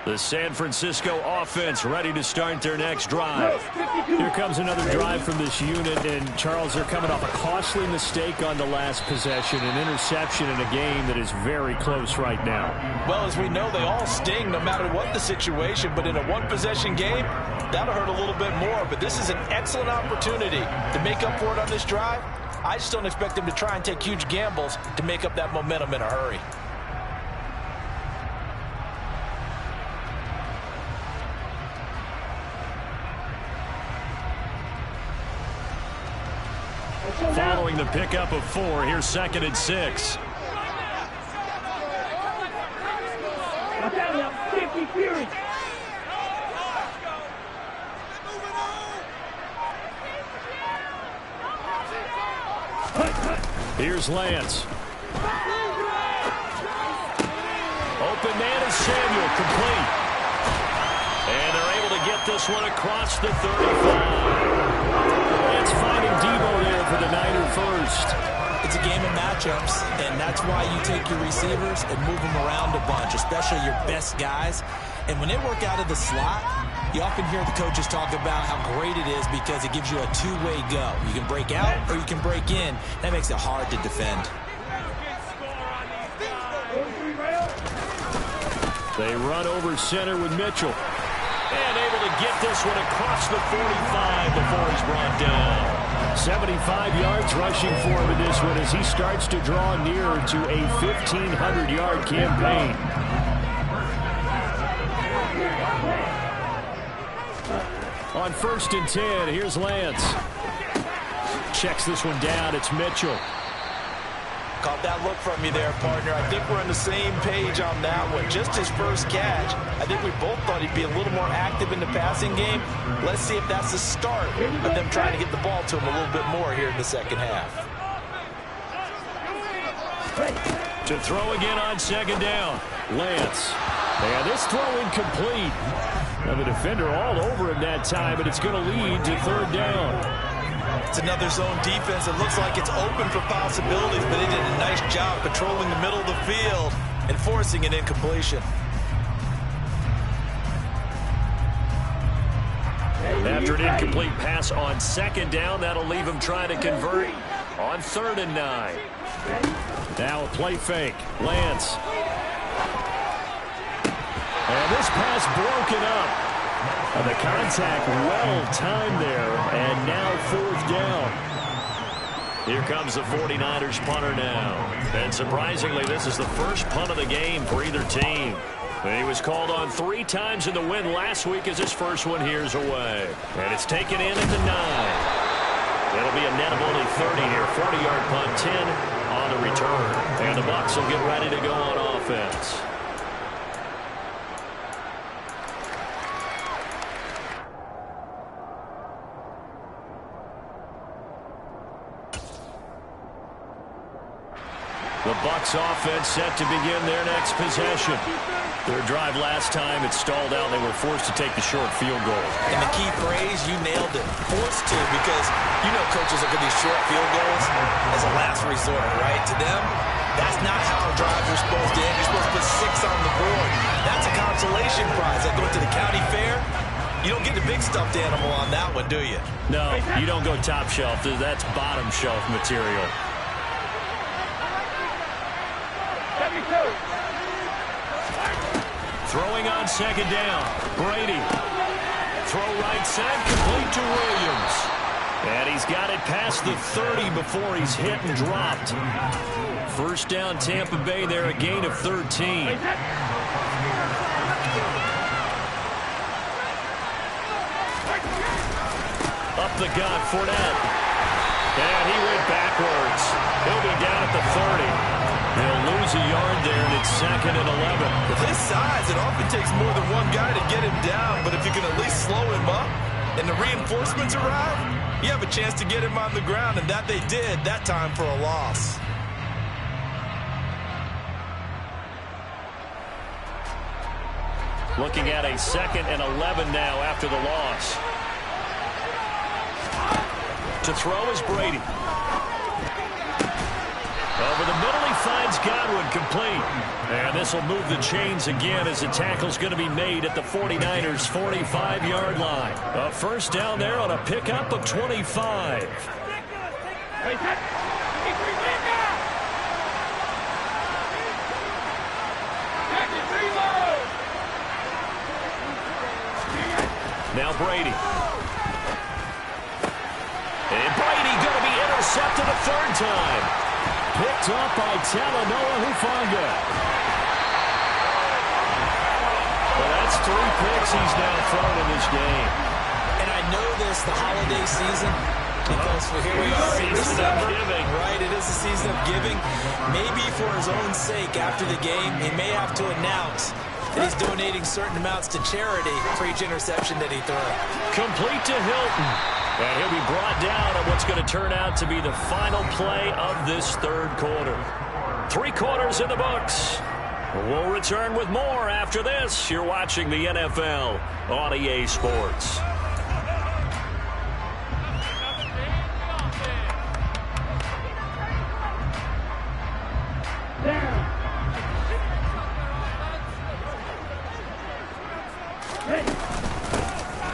Speaker 10: The San Francisco offense ready to start their next drive. Here comes another drive from this unit, and Charles, they're coming off a costly mistake on the last possession, an interception in a game that is very close right now.
Speaker 8: Well, as we know, they all sting no matter what the situation, but in a one-possession game, that'll hurt a little bit more. But this is an excellent opportunity to make up for it on this drive. I just don't expect them to try and take huge gambles to make up that momentum in a hurry.
Speaker 10: Following the pickup of 4, here's 2nd and 6. Here's Lance. Open man is Samuel, complete. And they're able to get this one across the 35. Lance finding Debo there for the Niner first.
Speaker 7: It's a game of matchups, and that's why you take your receivers and move them around a bunch, especially your best guys. And when they work out of the slot, you often hear the coaches talk about how great it is because it gives you a two-way go. You can break out or you can break in. That makes it hard to defend.
Speaker 10: They run over center with Mitchell. And able to get this one across the 45 before he's brought down. 75 yards rushing for him in this one as he starts to draw nearer to a 1,500-yard campaign. On 1st and 10, here's Lance. Checks this one down. It's Mitchell.
Speaker 8: Caught that look from you there, partner. I think we're on the same page on that one. Just his first catch. I think we both thought he'd be a little more active in the passing game. Let's see if that's the start of them trying to get the ball to him a little bit more here in the second half.
Speaker 10: To throw again on 2nd down. Lance. And this throw incomplete. Now the defender all over him that time, but it's going to lead to 3rd down.
Speaker 8: It's another zone defense. It looks like it's open for possibilities, but they did a nice job patrolling the middle of the field and forcing an incompletion.
Speaker 10: After an incomplete pass on 2nd down, that'll leave him trying to convert on 3rd and 9. Now a play fake. Lance. And this pass broken up. And the contact well timed there, and now 4th down. Here comes the 49ers punter now. And surprisingly, this is the first punt of the game for either team. He was called on 3 times in the win last week as his first one here's away. And it's taken in at the 9. It'll be a net of only 30 here. 40-yard punt, 10 on the return. And the Bucs will get ready to go on offense. The Bucs offense set to begin their next possession. Their drive last time, it stalled out. They were forced to take the short field goal.
Speaker 7: And the key phrase, you nailed it. Forced to, because you know coaches look at these short field goals as a last resort, right? To them, that's not how drives are supposed to end. You're supposed to put 6 on the board. That's a consolation prize. Like going to the county fair, you don't get the big stuffed animal on that one, do you?
Speaker 10: No, you don't go top shelf. That's bottom shelf material. Throwing on 2nd down. Brady. Throw right side, complete to Williams. And he's got it past the 30 before he's hit and dropped. 1st down Tampa Bay there, a gain of 13. Up the gut, Fournette. And he went backwards. He'll be down at the 30. They'll lose a yard there, and it's 2nd and 11.
Speaker 8: With his size, it often takes more than one guy to get him down, but if you can at least slow him up and the reinforcements arrive, you have a chance to get him on the ground, and that they did that time for a loss.
Speaker 6: Looking at a 2nd and 11 now after the loss. To throw is Brady. Over the middle, he finds Godwin, complete. And this will move the chains again as the tackle's going to be made at the 49ers' 45-yard line. A first down there on a pickup of 25. Now Brady. And Brady going to be intercepted a 3rd time. Picked up by Talanoa Hufanga. Well, that's 3 picks he's now thrown in this game.
Speaker 7: And I know this, the holiday season, because here we are in December.
Speaker 6: Giving.
Speaker 7: Right, it is the season of giving. Maybe for his own sake after the game, he may have to announce that he's donating certain amounts to charity for each interception that he throws.
Speaker 6: Complete to Hilton. And he'll be brought down on what's going to turn out to be the final play of this 3rd quarter. 3 quarters in the books. We'll return with more after this. You're watching the NFL on EA Sports.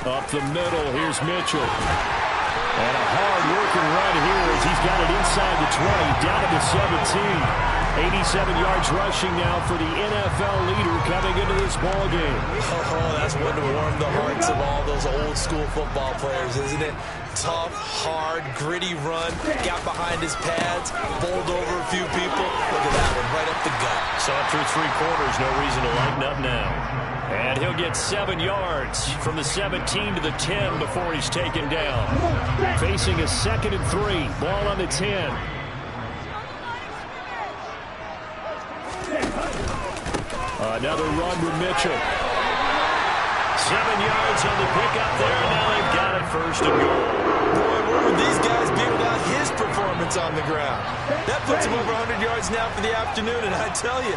Speaker 10: Up the middle, here's Mitchell. And a hard-working run here as he's got it inside the 20, down to the 17. 87 yards rushing now for the NFL leader coming into this ballgame.
Speaker 7: Oh, that's one to warm the hearts of all those old-school football players, isn't it? Tough, hard, gritty run. Got behind his pads, bowled over a few people. Look at that one, right up the gut.
Speaker 6: So through 3 quarters, no reason to lighten up now. And he'll get 7 yards from the 17 to the 10 before he's taken down.
Speaker 10: Facing a 2nd and 3. Ball on the 10. Another run with Mitchell.
Speaker 6: 7 yards on the pickup there. Now they've got it 1st and goal.
Speaker 7: Boy, where would these guys be without his performance on the ground? That puts him over 100 yards now for the afternoon, and I tell you,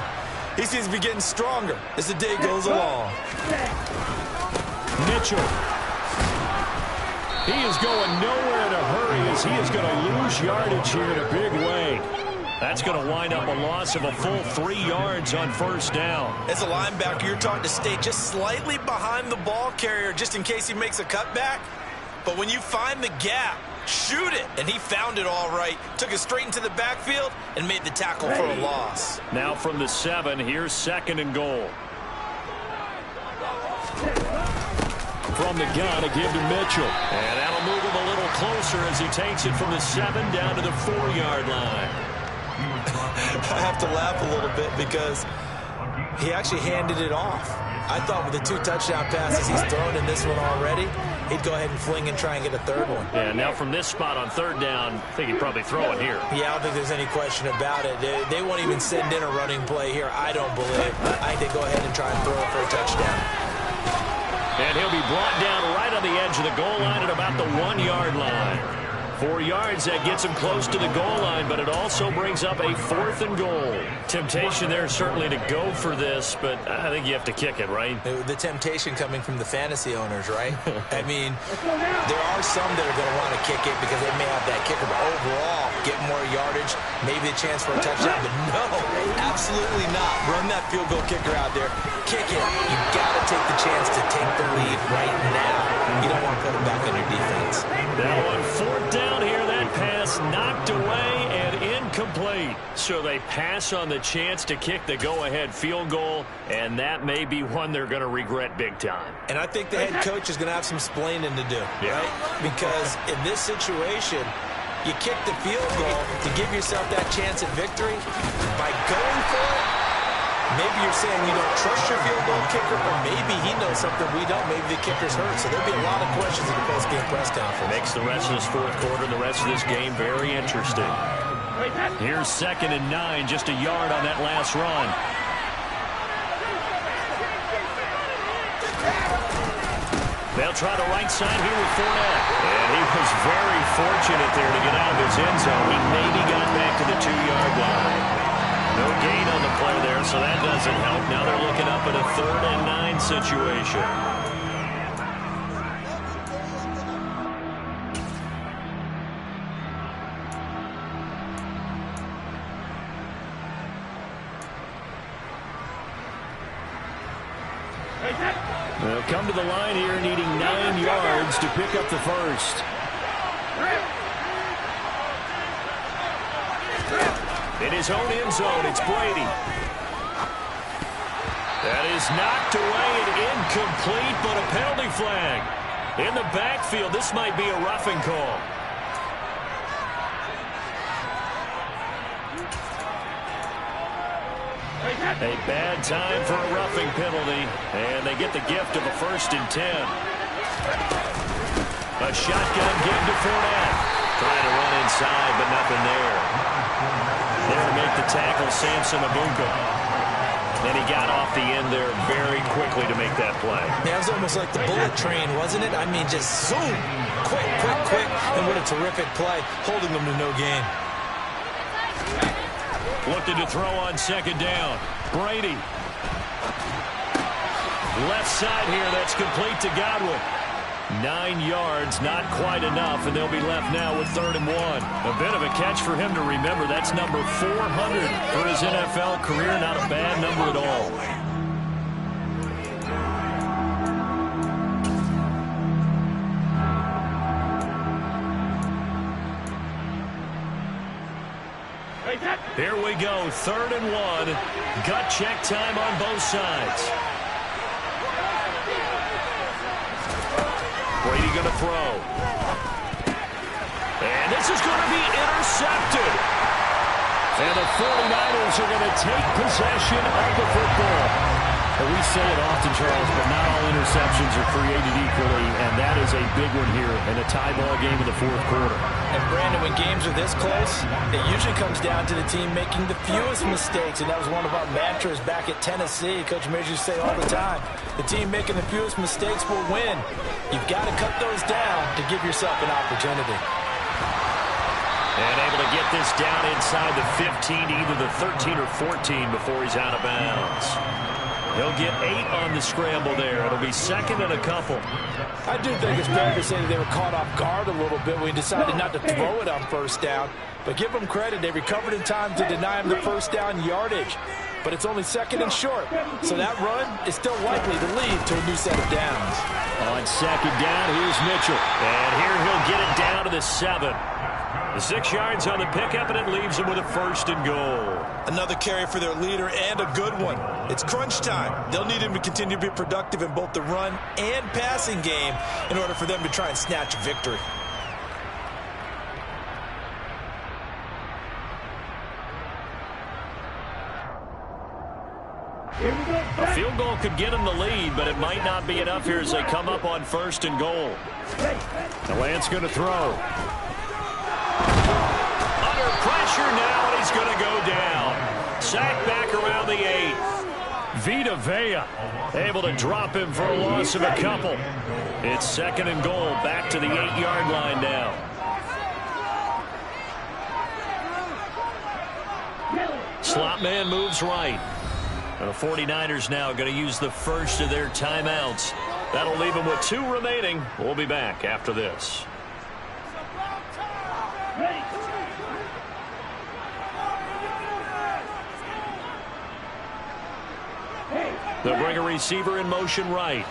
Speaker 7: he seems to be getting stronger as the day goes along.
Speaker 10: Mitchell. He is going nowhere in a hurry as he is going to lose yardage here in a big way.
Speaker 6: That's going to wind up a loss of a full 3 yards on 1st down.
Speaker 7: As a linebacker, you're taught to stay just slightly behind the ball carrier just in case he makes a cutback. But when you find the gap, shoot it. And he found it all right. Took it straight into the backfield and made the tackle for a loss.
Speaker 6: Now from the 7, here's 2nd and goal.
Speaker 10: From the gun, a give to Mitchell.
Speaker 6: And that'll move him a little closer as he takes it from the 7 down to the 4-yard line.
Speaker 7: I have to laugh a little bit because he actually handed it off. I thought with the 2 touchdown passes he's thrown in this one already, he'd go ahead and fling and try and get a 3rd one.
Speaker 6: Yeah, now from this spot on 3rd down, I think he'd probably throw it here.
Speaker 7: Yeah, I don't think there's any question about it. They won't even send in a running play here, I don't believe. I think they go ahead and try and throw it for a touchdown.
Speaker 6: And he'll be brought down right on the edge of the goal line at about the 1-yard line. 4 yards, that gets him close to the goal line, but it also brings up a 4th and goal. Temptation there certainly to go for this, but I think you have to kick it, right?
Speaker 7: The temptation coming from the fantasy owners, right? I mean, there are some that are going to want to kick it because they may have that kicker, but overall, get more yardage, maybe a chance for a touchdown, but no, absolutely not. Run that field goal kicker out there. Kick it. You got to take the chance to take the lead right now. You don't want to put it back on your defense.
Speaker 6: Now on 4th down here, that pass knocked away and incomplete. So they pass on the chance to kick the go-ahead field goal, and that may be one they're going to regret big time.
Speaker 7: And I think the head coach is going to have some splaining to do, right? Because in this situation, you kick the field goal to give yourself that chance at victory. By going for it, maybe you're saying you don't trust your field goal kicker, or maybe he knows something we don't. Maybe the kicker's hurt. So there'll be a lot of questions in the post-game press conference.
Speaker 6: Makes the rest of this 4th quarter and the rest of this game very interesting. Here's 2nd and 9, just a yard on that last run. They'll try the right side here with Fournette. And he was very fortunate there to get out of his end zone. He maybe got back to the 2-yard line. No gain on the play there, so that doesn't help. Now they're looking up at a 3rd and 9 situation.
Speaker 10: They'll come to the line here needing 9 yards to pick up the first.
Speaker 6: In his own end zone, it's Brady. That is knocked away and incomplete, but a penalty flag. In the backfield, this might be a roughing call. A bad time for a roughing penalty, and they get the gift of a 1st and 10. A shotgun give to Fournette. Trying to run inside, but nothing there. There to make the tackle, Samson Ebukam. And he got off the end there very quickly to make that play.
Speaker 8: Yeah, it was almost like the bullet train, wasn't it? I mean, just zoom. Quick, quick, quick. And what a terrific play, holding them to no gain.
Speaker 6: Looking to throw on 2nd down. Brady. Left side here, that's complete to Godwin. 9 yards, not quite enough, and they'll be left now with 3rd and 1. A bit of a catch for him to remember. That's number 400 for his NFL career. Not a bad number at all. Here we go, 3rd and 1. Gut check time on both sides. Brady going to throw. And this is going to be intercepted. And the 49ers are going to take possession of the football. And we say it often, Charles, but not all interceptions are created equally, and that is a big one here in a tie ball game in the 4th quarter.
Speaker 8: And Brandon, when games are this close, it usually comes down to the team making the fewest mistakes, and that was one of our mantras back at Tennessee. Coach Major used to say all the time, the team making the fewest mistakes will win. You've got to cut those down to give yourself an opportunity.
Speaker 6: And able to get this down inside the 15, either the 13 or 14 before he's out of bounds. He'll get 8 on the scramble there. It'll be 2nd and a couple.
Speaker 8: I do think it's fair to say that they were caught off guard a little bit when we decided not to throw it on 1st down. But give them credit. They recovered in time to deny him the 1st down yardage. But it's only 2nd and short. So that run is still likely to lead to a new set of downs.
Speaker 6: On 2nd down, here's Mitchell. And here he'll get it down to the 7. The 6 yards on the pickup, and it leaves him with a 1st and goal.
Speaker 8: Another carry for their leader, and a good one. It's crunch time. They'll need him to continue to be productive in both the run and passing game in order for them to try and snatch a victory.
Speaker 6: A field goal could get them the lead, but it might not be enough here as they come up on 1st and goal.
Speaker 10: The Lance going to throw.
Speaker 6: Under pressure now, and he's going to go down. Sacked back around the 8. Vita Vea able to drop him for a loss of a couple. It's 2nd and goal, back to the 8-yard line now. Slot man moves right. And the 49ers now going to use the first of their timeouts. That'll leave them with 2 remaining. We'll be back after this. They'll bring a receiver in motion right.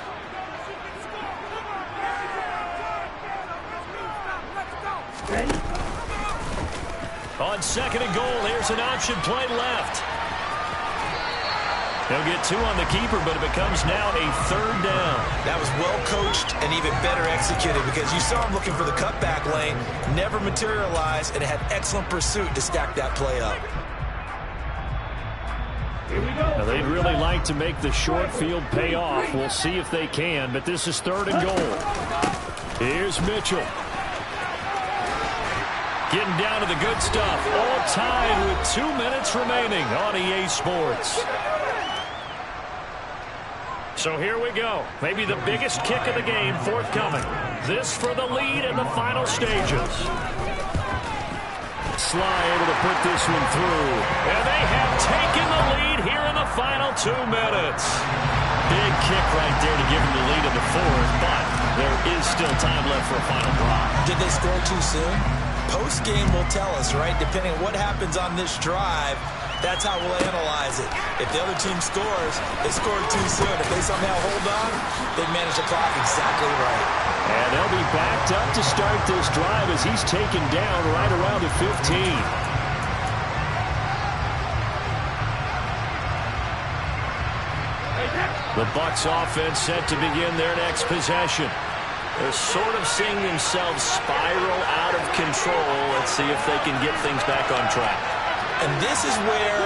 Speaker 6: On 2nd and goal, here's an option play left. They'll get 2 on the keeper, but it becomes now a 3rd down.
Speaker 8: That was well coached and even better executed because you saw him looking for the cutback lane, never materialized, and had excellent pursuit to stack that play up.
Speaker 10: Now they'd really like to make the short field pay off. We'll see if they can, but this is 3rd and goal. Here's Mitchell. Getting down to the good stuff. All tied with 2 minutes remaining on EA Sports. So here we go. Maybe the biggest kick of the game forthcoming. This for the lead in the final stages. Sly able to put this one through. And they have taken the lead here in the final 2 minutes. Big kick right there to give them the lead in the fourth, but there is still time left for a final drive.
Speaker 7: Did they score too soon? Post-game will tell us, right? Depending on what happens on this drive, that's how we'll analyze it. If the other team scores, they scored too soon. If they somehow hold on, they manage the clock exactly right.
Speaker 10: And they'll be backed up to start this drive as he's taken down right around the 15. The Bucs offense set to begin their next possession. They're sort of seeing themselves spiral out of control. Let's see if they can get things back on track.
Speaker 7: And this is where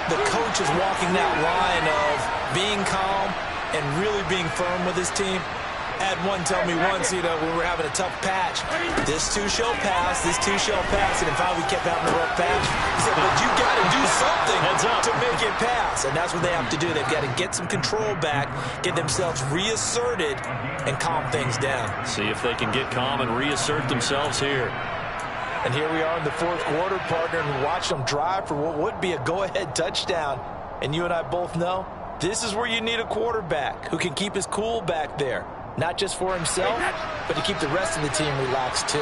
Speaker 7: the coach is walking that line of being calm and really being firm with his team. I had one tell me once, when we were having a tough patch, this too shall pass, this too shall pass, and if we kept having a rough patch, he said, but you got to do something to make it pass, and that's what they have to do. They've got to get some control back, get themselves reasserted, and calm things down.
Speaker 6: See if they can get calm and reassert themselves here.
Speaker 7: And here we are in the fourth quarter, partner, and watch them drive for what would be a go-ahead touchdown. And you and I both know this is where you need a quarterback who can keep his cool back there. Not just for himself, but to keep the rest of the team relaxed too.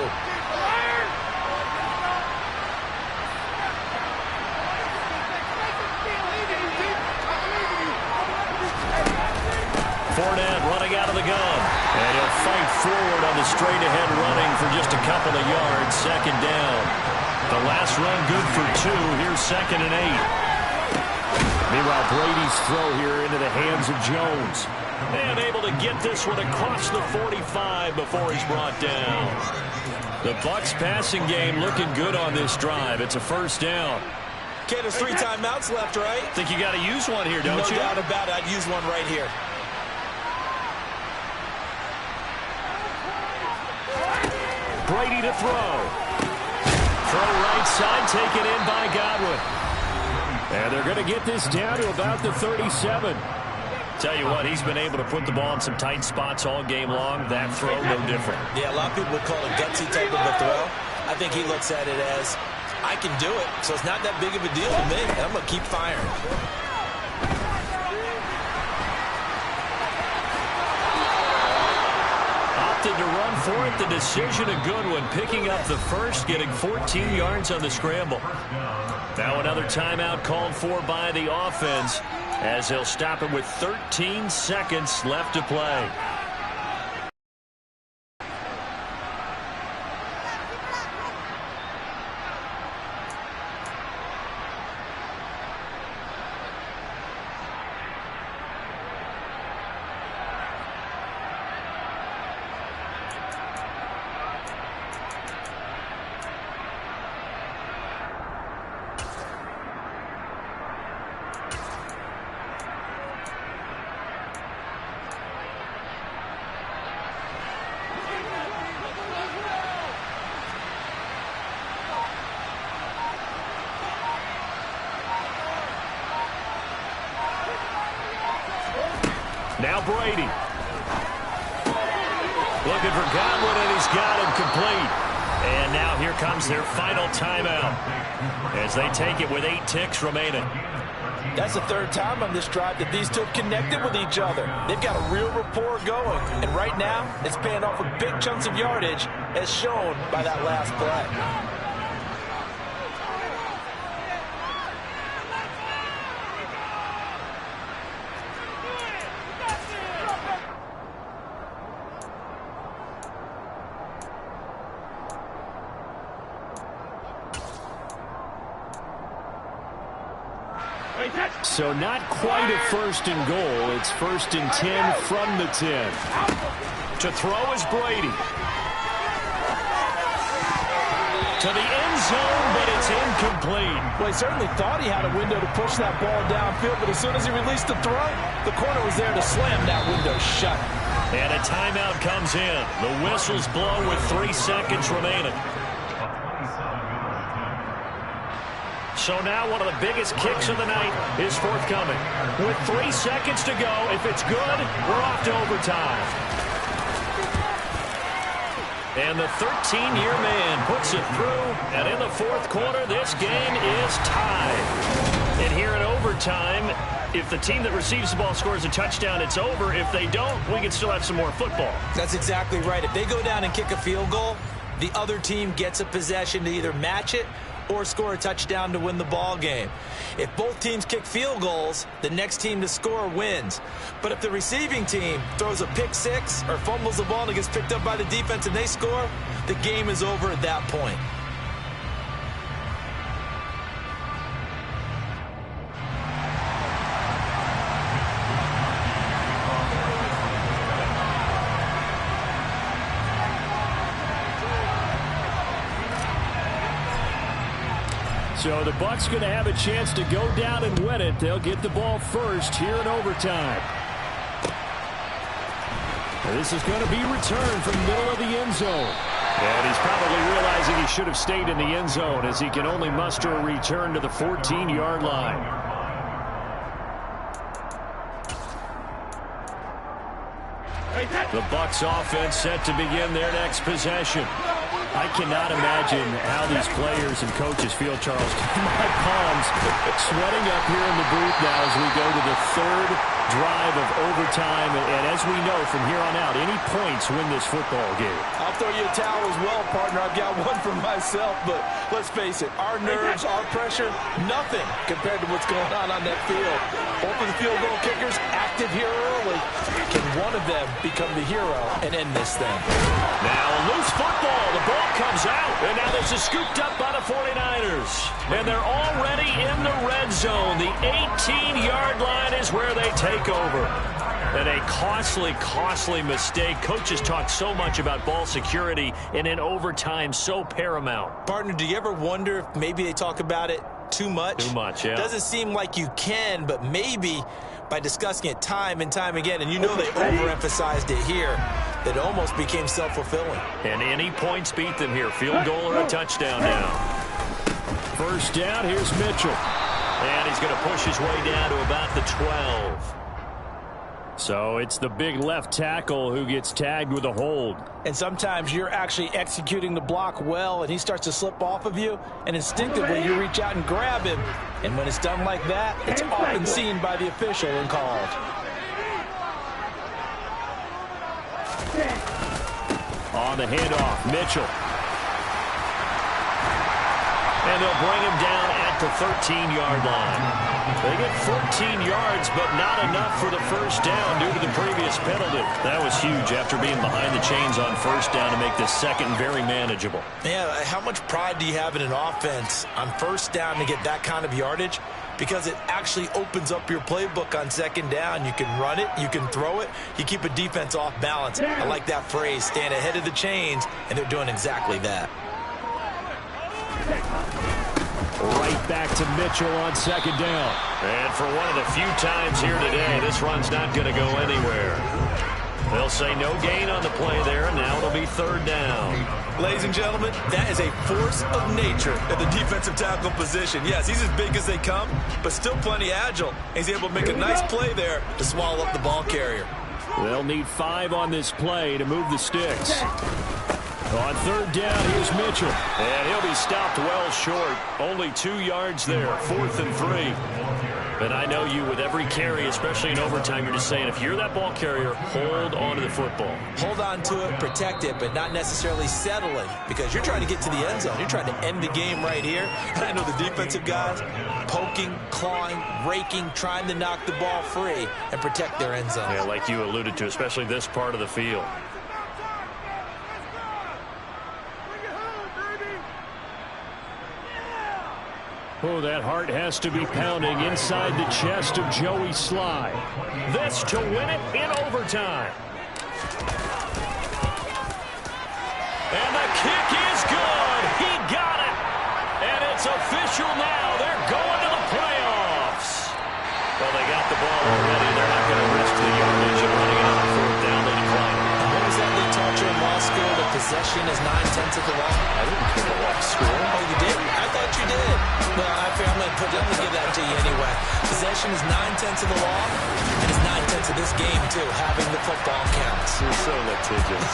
Speaker 6: Fournette running out of the gun. And he'll fight forward on the straight-ahead running for just a couple of yards. Second down. The last run good for 2. Here's 2nd and 8.
Speaker 10: Meanwhile, Brady's throw here into the hands of Jones.
Speaker 6: And able to get this one across the 45 before he's brought down. The Bucs passing game looking good on this drive. It's a first down.
Speaker 7: Okay, there's 3 timeouts left, right?
Speaker 6: Think you got to use one here, don't you?
Speaker 7: No doubt about it. I'd use one right here.
Speaker 10: Brady to throw. Throw right side, taken in by Godwin. And they're going to get this down to about the 37.
Speaker 6: Tell you what, he's been able to put the ball in some tight spots all game long. That throw, no different.
Speaker 7: Yeah, a lot of people would call it a gutsy type of a throw. I think he looks at it as, I can do it, so it's not that big of a deal to me, and I'm going to keep firing.
Speaker 6: Opted to run for it. The decision, a good one. Picking up the first, getting 14 yards on the scramble. Now another timeout called for by the offense, as they'll stop him with 13 seconds left to play.
Speaker 10: Now Brady. Looking for Godwin, and he's got him complete.
Speaker 6: And now here comes their final timeout as they take it with 8 ticks remaining.
Speaker 7: That's the 3rd time on this drive that these two have connected with each other. They've got a real rapport going. And right now, it's paying off with big chunks of yardage, as shown by that last play.
Speaker 10: So not quite a 1st and goal. It's 1st and 10 from the 10.
Speaker 6: To throw is Brady. To the end zone, but it's incomplete.
Speaker 7: Well, he certainly thought he had a window to push that ball downfield, but as soon as he released the throw, the corner was there to slam that window shut.
Speaker 6: And a timeout comes in. The whistles blow with 3 seconds remaining. So now one of the biggest kicks of the night is forthcoming. With 3 seconds to go, if it's good, we're off to overtime. And the 13-year man puts it through. And in the fourth quarter, this game is tied. And here in overtime, if the team that receives the ball scores a touchdown, it's over. If they don't, we can still have some more football.
Speaker 8: That's exactly right. If they go down and kick a field goal, the other team gets a possession to either match it or score a touchdown to win the ball game. If both teams kick field goals, the next team to score wins. But if the receiving team throws a pick six or fumbles the ball and it gets picked up by the defense and they score, the game is over at that point.
Speaker 10: So the Bucs going to have a chance to go down and win it. They'll get the ball first here in overtime. This is going to be returned from the middle of the end zone. And he's probably realizing he should have stayed in the end zone as he can only muster a return to the 14-yard line. The Bucs offense set to begin their next possession. I cannot imagine how these players and coaches feel, Charles. My palms sweating up here in the booth now as we go to the third drive of overtime. And as we know from here on out, any points win this football game.
Speaker 8: I'll throw you a towel as well, partner. I've got one for myself, but let's face it, our nerves, our pressure, nothing compared to what's going on that field. Both of the field goal kickers active here early. Can one of them become the hero and end this thing?
Speaker 6: Now a loose football. The ball comes out, and now this is scooped up by the 49ers. And they're already in the red zone. The 18-yard line is where they take over. And a costly mistake. Coaches talk so much about ball security, and in overtime, so paramount.
Speaker 8: Partner, do you ever wonder if maybe they talk about it too much?
Speaker 6: Too much, yeah.
Speaker 8: Doesn't seem like you can, but maybe by discussing it time and time again, and you know they overemphasized it here, that it almost became self-fulfilling.
Speaker 6: And any points beat them here. Field goal or a touchdown now.
Speaker 10: First down, here's Mitchell.
Speaker 6: And he's going to push his way down to about the 12.
Speaker 10: So it's the big left tackle who gets tagged with a hold.
Speaker 8: And sometimes you're actually executing the block well, and he starts to slip off of you, and instinctively you reach out and grab him. And when it's done like that, it's often seen by the official and called.
Speaker 10: On the handoff, Mitchell.
Speaker 6: And they'll bring him down at the 13-yard line. They get 14 yards, but not enough for the first down due to the previous penalty. That was huge after being behind the chains on first down to make this second very manageable.
Speaker 8: Yeah, how much pride do you have in an offense on first down to get that kind of yardage? Because it actually opens up your playbook on second down. You can run it, you can throw it, you keep a defense off balance. I like that phrase, stand ahead of the chains, and they're doing exactly that.
Speaker 10: Right back to Mitchell on second down.
Speaker 6: And for one of the few times here today, this run's not going to go anywhere. They'll say no gain on the play there, and now it'll be third down.
Speaker 8: Ladies and gentlemen, that is a force of nature at the defensive tackle position. Yes, he's as big as they come, but still plenty agile. He's able to make a nice play there to swallow up the ball carrier.
Speaker 10: They'll need 5 on this play to move the sticks. On third down, here's Mitchell.
Speaker 6: And he'll be stopped well short. Only 2 yards there, 4th and 3. But I know you, with every carry, especially in overtime, you're just saying, if you're that ball carrier, hold on to the football.
Speaker 8: Hold on to it, protect it, but not necessarily settling, because you're trying to get to the end zone. You're trying to end the game right here. And I know the defensive guys poking, clawing, raking, trying to knock the ball free and protect their end zone.
Speaker 6: Yeah, like you alluded to, especially this part of the field.
Speaker 10: Oh, that heart has to be pounding inside the chest of Joey Sly.
Speaker 6: This to win it in overtime. And the kick is good. He got it. And it's official now. They're going to the playoffs. Well, they got the ball already. They're not going to risk the yardage of running it on fourth down. They decline it.
Speaker 8: What was that they taught you in law school? The possession is 9/10 of the law?
Speaker 6: I didn't go to law school.
Speaker 8: Oh, you did? I thought you did. Well, I'm going to give that to you anyway.
Speaker 7: Possession is 9/10 of the law, and it's 9/10 of this game, too. Having the football counts.
Speaker 10: You're so litigious.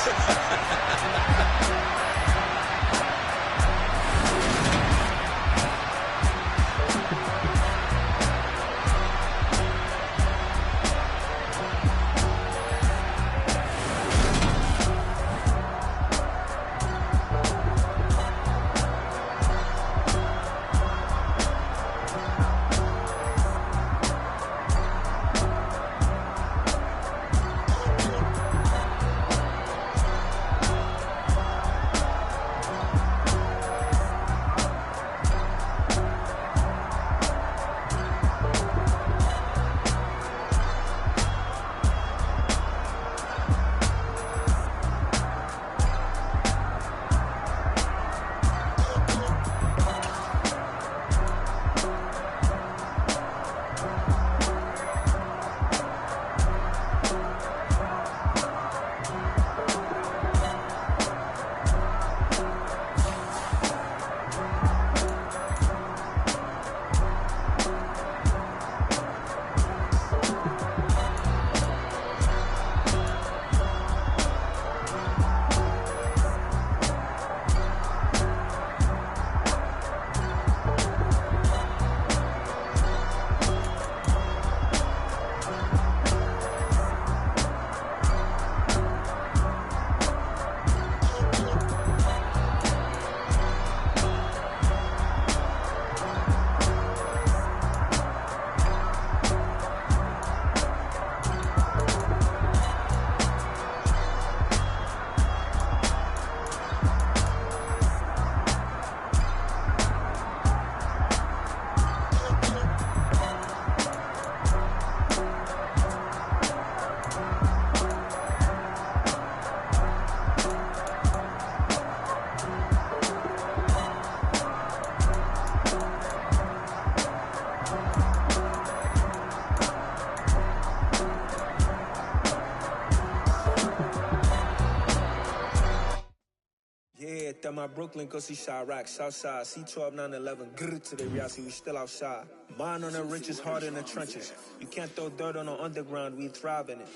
Speaker 11: My Brooklyn, go see Chirac, Southside, C12, 911, grrr to the reality, we still outside. Mine on the richest, heart in the trenches. You can't throw dirt on the underground, we thrive in it.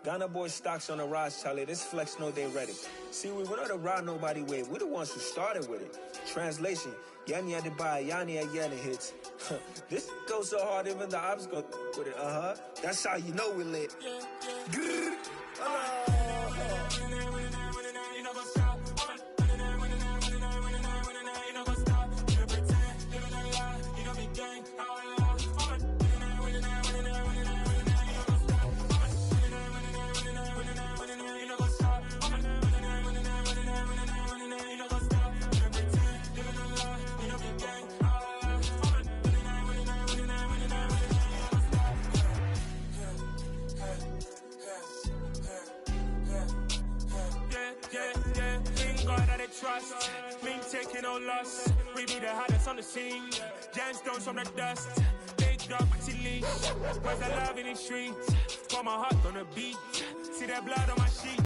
Speaker 11: Ghana boys stocks on the rise, Charlie, this flex know they ready. See, we went on the ride nobody wave, we the ones who started with it. Translation, Yani had to buy, Yani had Yanni hits. This goes so hard, even the ops go with it, That's how you know we lit. Grrr.
Speaker 12: Trust, we ain't taking no loss. We be the hottest on the scene. Gemstones from the dust. Big dog, pretty leash. Where's the love in the streets? Got my heart on the beat. See that blood on my sheet.